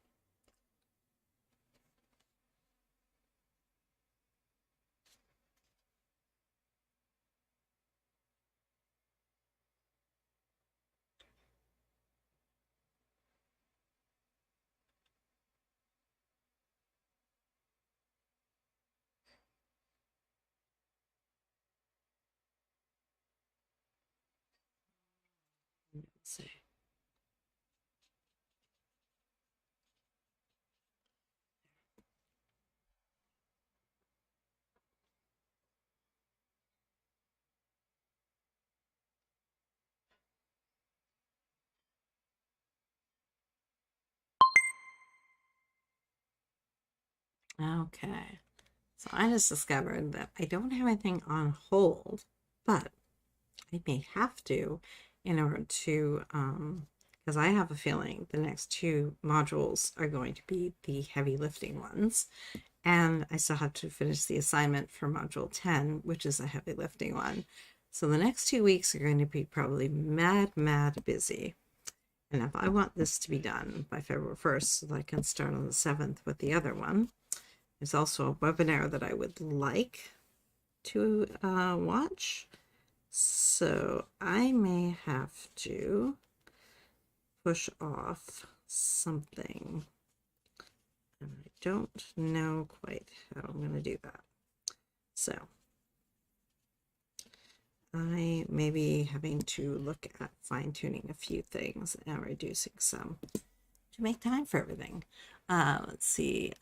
Let's see. Okay. So I just discovered that I don't have anything on hold, but I may have to in order to, because I have a feeling the next 2 modules are going to be the heavy lifting ones. And I still have to finish the assignment for module 10, which is a heavy lifting one. So the next 2 weeks are going to be probably mad busy. And if I want this to be done by February 1st, so that I can start on the 7th with the other one, there's also a webinar that I would like to watch. So I may have to push off something. And I don't know quite how I'm going to do that. So I may be having to look at fine-tuning a few things and reducing some to make time for everything. Let's see.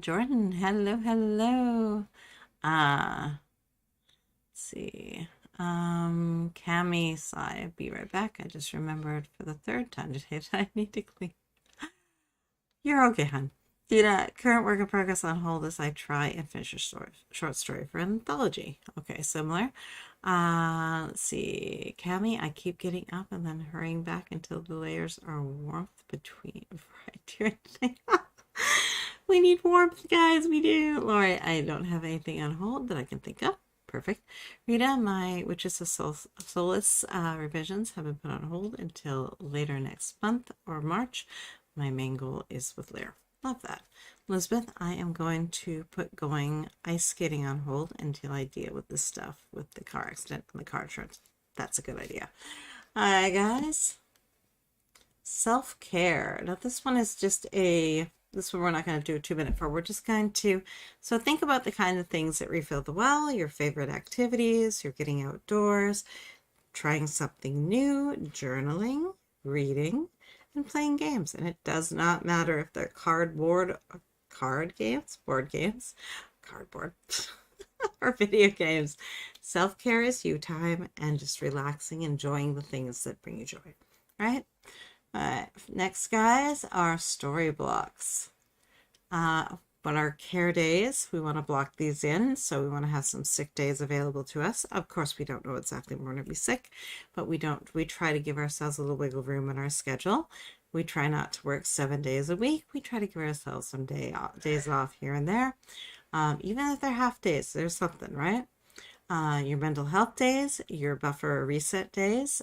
Jordan, hello. Let's see. Cami, I'll be right back. I just remembered for the third time today that I need to clean. You're okay, hon. The current work in progress on hold as I try and finish a short story for an anthology. Okay, similar. Let's see. Cami, I keep getting up and then hurrying back until the layers are warmth between before I do anything. We need warmth, guys. We do. Lori, I don't have anything on hold that I can think of. Perfect. Rita, my Witches of Solace revisions have been put on hold until later next month or March. My main goal is with Lair. Love that. Elizabeth, I am going to put going ice skating on hold until I deal with this stuff with the car accident and the car insurance. That's a good idea. All right, guys. Self-care. Now, this one is just this one we're not going to do a 2-minute for. We're just going to, so think about the kind of things that refill the well, your favorite activities, you're getting outdoors, trying something new, journaling, reading, and playing games. And it does not matter if they're board games, cardboard, or video games. Self-care is you time and just relaxing, enjoying the things that bring you joy, right? Next, guys, are story blocks. But our care days, we want to block these in. So we want to have some sick days available to us. Of course, we don't know exactly when we're going to be sick, but we try to give ourselves a little wiggle room in our schedule. We try not to work 7 days a week. We try to give ourselves some days off here and there. Even if they're half days, there's something, right? Your mental health days, your buffer reset days,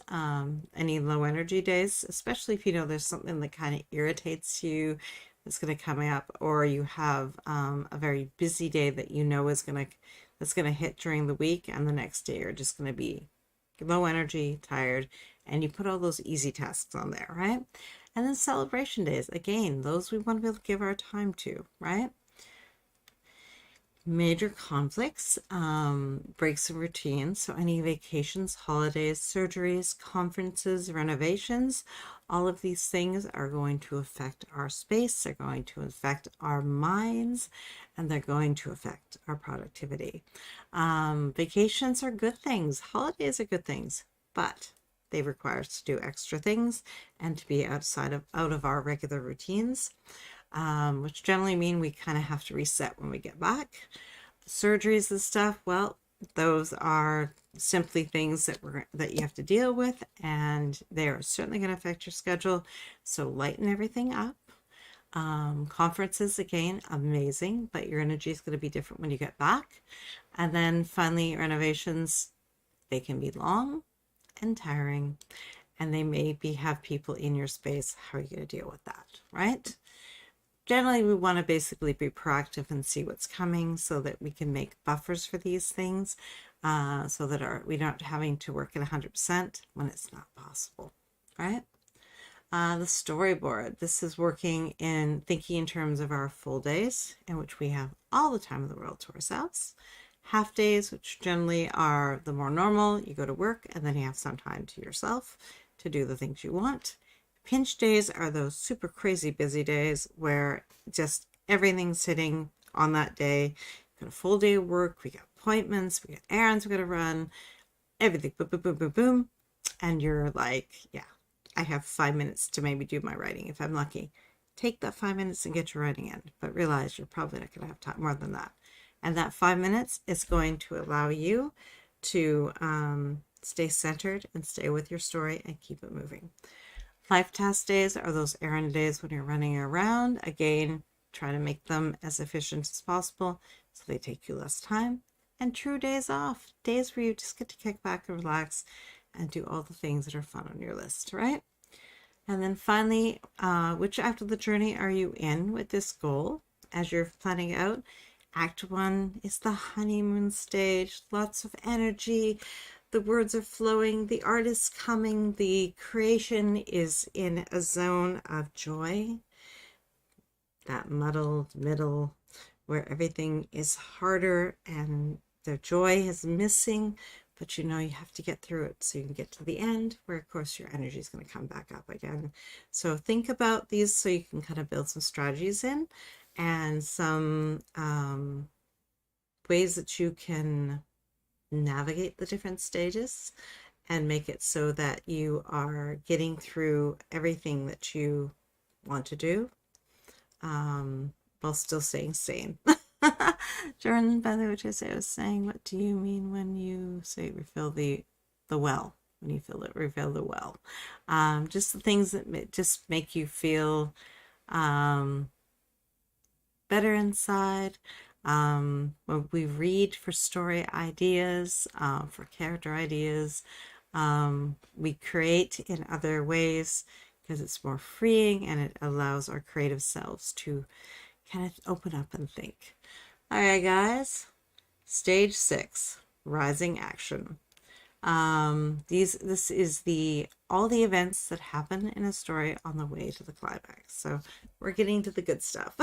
any low energy days, especially if you know there's something that kind of irritates you that's going to come up, or you have a very busy day that you know that's going to hit during the week, and the next day you're just going to be low energy, tired, and you put all those easy tasks on there, right? And then celebration days, again, those we want to be able to give our time to, right? Major conflicts, breaks in routine. So any vacations, holidays, surgeries, conferences, renovations, all of these things are going to affect our space. They're going to affect our minds, and they're going to affect our productivity. Vacations are good things. Holidays are good things, but they require us to do extra things and to be out of our regular routines. Which generally mean we kind of have to reset when we get back. Surgeries and stuff, well, those are simply things that you have to deal with, and they are certainly going to affect your schedule. So lighten everything up. Conferences, again, amazing, but your energy is going to be different when you get back. And then finally, renovations, they can be long and tiring, and they may have people in your space. How are you going to deal with that, right? Generally, we want to basically be proactive and see what's coming so that we can make buffers for these things, so that we're not having to work at 100% when it's not possible, right? The storyboard. This is thinking in terms of our full days, in which we have all the time in the world to ourselves. Half days, which generally are the more normal. You go to work and then you have some time to yourself to do the things you want. Pinch days are those super crazy busy days where just everything's sitting on that day. We've got a full day of work, we got appointments, we got errands we got to run, everything, boom, boom, boom, boom, boom. And you're like, yeah, I have 5 minutes to maybe do my writing if I'm lucky. Take that 5 minutes and get your writing in, but realize you're probably not going to have time more than that. And that 5 minutes is going to allow you to stay centered and stay with your story and keep it moving. 5 task days are those errand days when you're running around. Again, try to make them as efficient as possible so they take you less time. And true days off, days where you just get to kick back and relax and do all the things that are fun on your list, right? And then finally, which act of the journey are you in with this goal as you're planning out? Act 1 is the honeymoon stage, lots of energy. The words are flowing, the art is coming, the creation is in a zone of joy. That muddled middle where everything is harder and the joy is missing, but you know you have to get through it so you can get to the end where of course your energy is going to come back up again. So think about these so you can kind of build some strategies in and some ways that you can navigate the different stages and make it so that you are getting through everything that you want to do while still staying sane. Jordan, by the way, what I was saying, what do you mean when you say refill the well? When you feel it, refill the well. Just the things that just make you feel better inside. When we read for story ideas, for character ideas, we create in other ways because it's more freeing and it allows our creative selves to kind of open up and think. All right, guys. Stage 6, rising action. This is all the events that happen in a story on the way to the climax. So we're getting to the good stuff.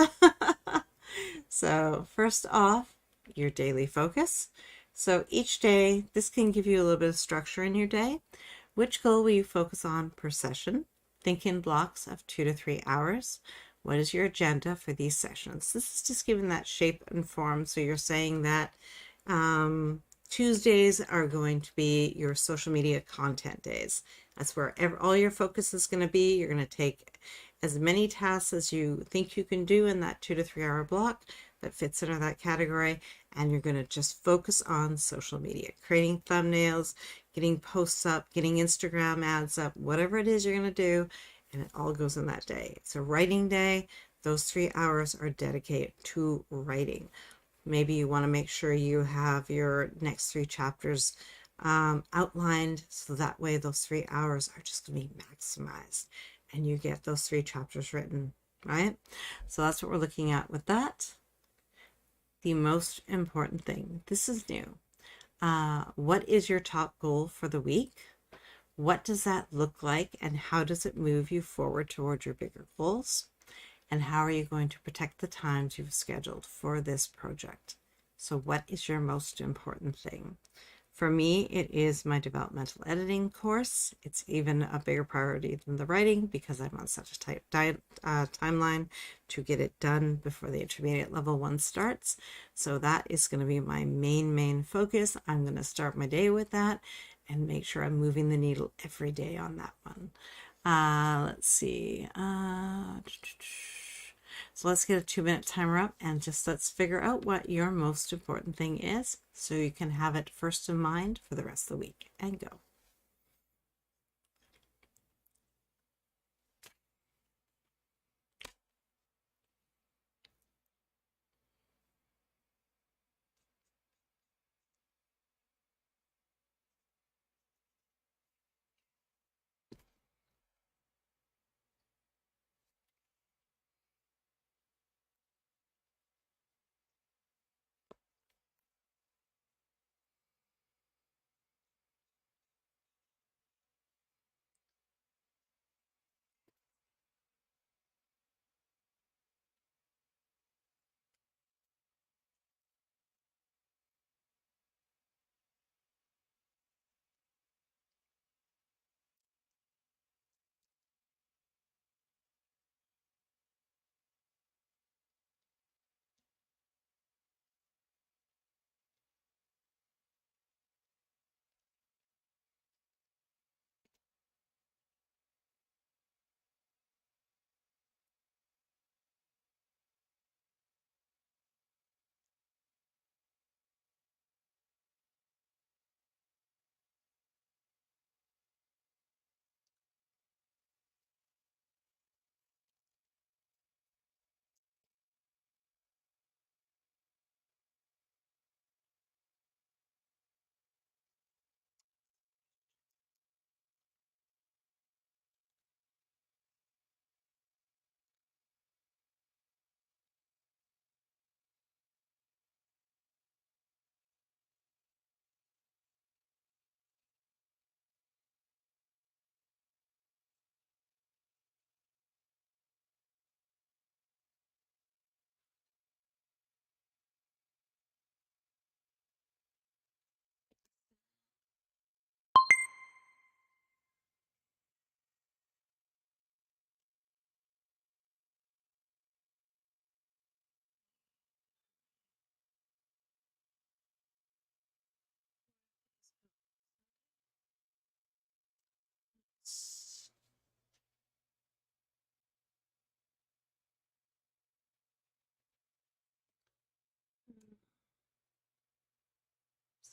So first off, your daily focus. So each day, this can give you a little bit of structure in your day. Which goal will you focus on per session? Think in blocks of 2 to 3 hours. What is your agenda for these sessions? This is just giving that shape and form. So you're saying that Tuesdays are going to be your social media content days. That's where all your focus is going to be. You're going to take as many tasks as you think you can do in that 2 to 3 hour block that fits into that category, and you're going to just focus on social media, creating thumbnails, getting posts up, getting Instagram ads up, whatever it is you're going to do, and it all goes in that day. It's a writing day. Those 3 hours are dedicated to writing. Maybe you want to make sure you have your next 3 chapters outlined, so that way those 3 hours are just going to be maximized and you get those 3 chapters written, right? So that's what we're looking at with that. The most important thing, this is new. What is your top goal for the week? What does that look like and how does it move you forward towards your bigger goals? And how are you going to protect the times you've scheduled for this project? So what is your most important thing? For me, it is my developmental editing course. It's even a bigger priority than the writing because I'm on such a tight timeline to get it done before the intermediate level 1 starts. So that is going to be my main focus. I'm going to start my day with that and make sure I'm moving the needle every day on that one. Let's see. So let's get a 2-minute timer up and just let's figure out what your most important thing is so you can have it first in mind for the rest of the week and go.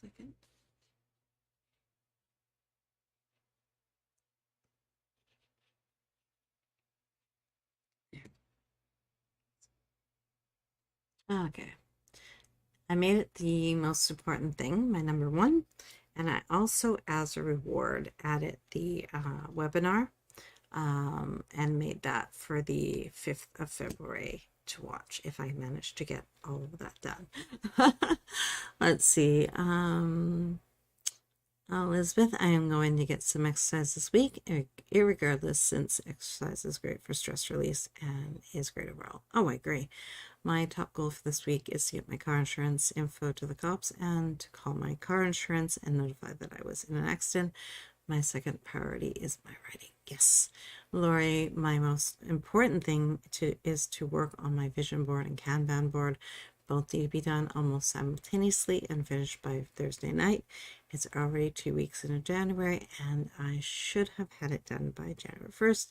Second. Okay. I made it the most important thing, my number one. And I also, as a reward, added the webinar and made that for the 5th of February to watch if I manage to get all of that done. Let's see. Elizabeth, I am going to get some exercise this week, irregardless, since exercise is great for stress release and is great overall. Oh, I agree. My top goal for this week is to get my car insurance info to the cops and to call my car insurance and notify that I was in an accident. My second priority is my writing. Yes. Lori, my most important thing is to work on my vision board and Kanban board. Both need to be done almost simultaneously and finished by Thursday night. It's already 2 weeks into January, and I should have had it done by January 1st.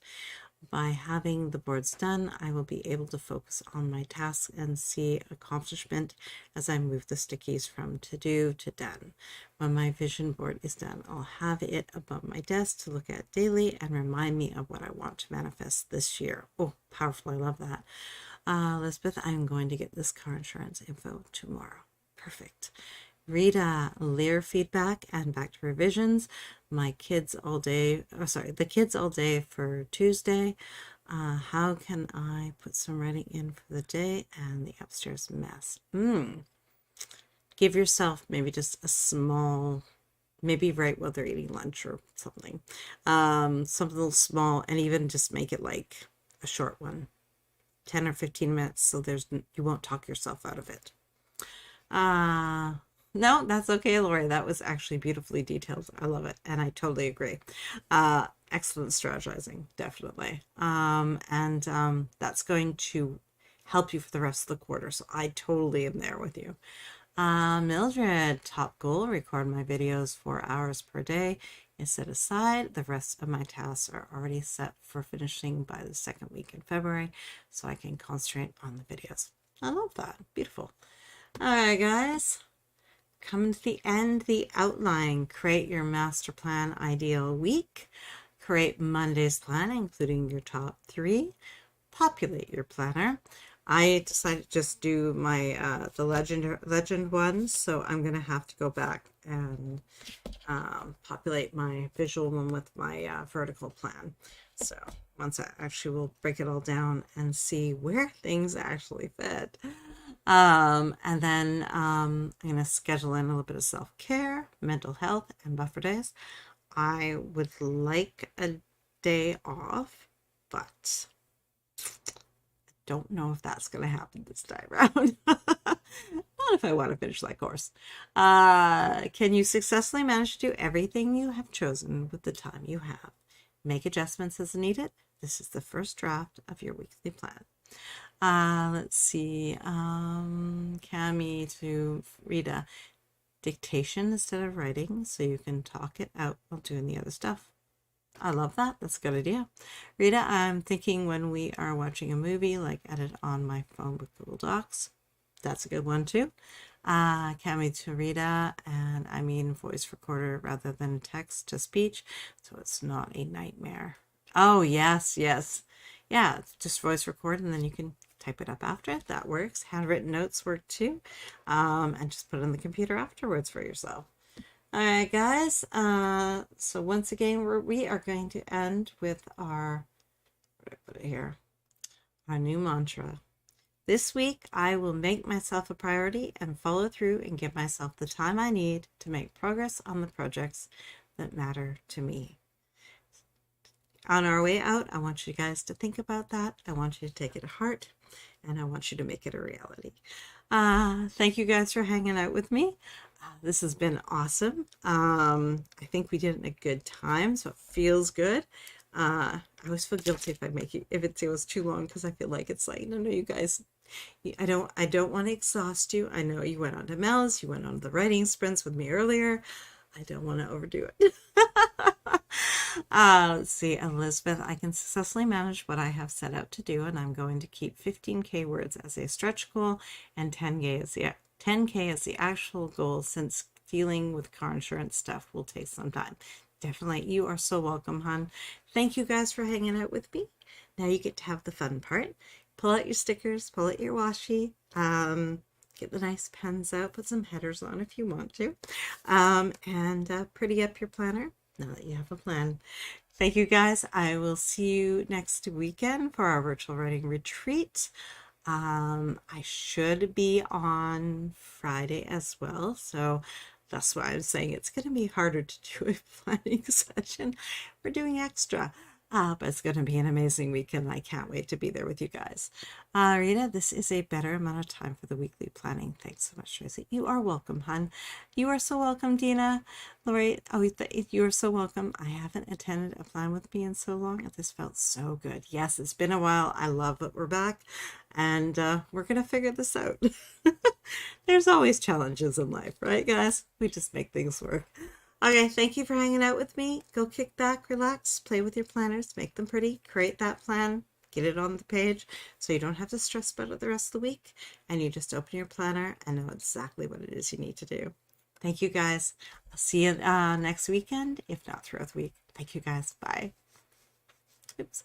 By having the boards done, I will be able to focus on my tasks and see accomplishment as I move the stickies from to do to done. When my vision board is done, I'll have it above my desk to look at daily and remind me of what I want to manifest this year. Oh, powerful. I love that. Elizabeth, I'm going to get this car insurance info tomorrow. Perfect. Rita, Lear feedback and back to revisions. My kids all day, the kids all day for Tuesday. How can I put some writing in for the day and the upstairs mess? Give yourself maybe just a small, maybe write while they're eating lunch or something. Something a little small, and even just make it like a short one, 10 or 15 minutes, so you won't talk yourself out of it. No, that's okay, Lori. That was actually beautifully detailed. I love it. And I totally agree. Excellent strategizing, definitely. And that's going to help you for the rest of the quarter. So I totally am there with you. Mildred, top goal, record my videos 4 hours per day is set aside. The rest of my tasks are already set for finishing by the second week in February, so I can concentrate on the videos. I love that. Beautiful. All right, guys. Coming to the end, the outline. Create your master plan ideal week. Create Monday's plan, including your top 3. Populate your planner. I decided to just do my the legend ones, so I'm gonna have to go back and populate my visual one with my vertical plan. So once I actually will break it all down and see where things actually fit. And then I'm going to schedule in a little bit of self-care, mental health, and buffer days. I would like a day off, but I don't know if that's going to happen this time around. Not if I want to finish that course. Can you successfully manage to do everything you have chosen with the time you have? Make adjustments as needed. This is the first draft of your weekly plan. Let's see. Cami to Rita. Dictation instead of writing, so you can talk it out while doing the other stuff. I love that. That's a good idea. Rita, I'm thinking when we are watching a movie, like edit on my phone with Google Docs. That's a good one too. Cami to Rita, and I mean voice recorder rather than text to speech, so it's not a nightmare. Oh, yes. Yeah, just voice record and then you can type it up after it. That works. Handwritten notes work too. And just put it on the computer afterwards for yourself. All right, guys. So once again, we are going to end with our, where did I put it here? Our new mantra. This week, I will make myself a priority and follow through and give myself the time I need to make progress on the projects that matter to me. On our way out, I want you guys to think about that. I want you to take it to heart, and I want you to make it a reality. Thank you guys for hanging out with me. This has been awesome. I think we did it in a good time, so it feels good. I always feel guilty if it feels too long, because I feel like it's like, no, you guys, I don't want to exhaust you. I know you went on to Mel's, you went on the writing sprints with me earlier. I don't want to overdo it. Let's see, Elizabeth, I can successfully manage what I have set out to do, and I'm going to keep 15K words as a stretch goal and 10K as the actual goal, since dealing with car insurance stuff will take some time. Definitely. You are so welcome, hon. Thank you guys for hanging out with me. Now you get to have the fun part. Pull out your stickers, pull out your washi, get the nice pens out, put some headers on if you want to, and pretty up your planner now that you have a plan. Thank you guys. I will see you next weekend for our virtual writing retreat. I should be on Friday as well, so that's why I'm saying it's going to be harder to do a planning session. We're doing extra. But it's going to be an amazing weekend. I can't wait to be there with you guys. Rita, this is a better amount of time for the weekly planning. Thanks so much, Tracy. You are welcome, hon. You are so welcome, Dina. Lori, oh, you are so welcome. I haven't attended a plan with me in so long, and this felt so good. Yes, it's been a while. I love that we're back, and we're going to figure this out. There's always challenges in life, right, guys? We just make things work. Okay, thank you for hanging out with me. Go kick back, relax, play with your planners, make them pretty, create that plan, get it on the page so you don't have to stress about it the rest of the week, and you just open your planner and know exactly what it is you need to do. Thank you, guys. I'll see you next weekend, if not throughout the week. Thank you, guys. Bye. Oops.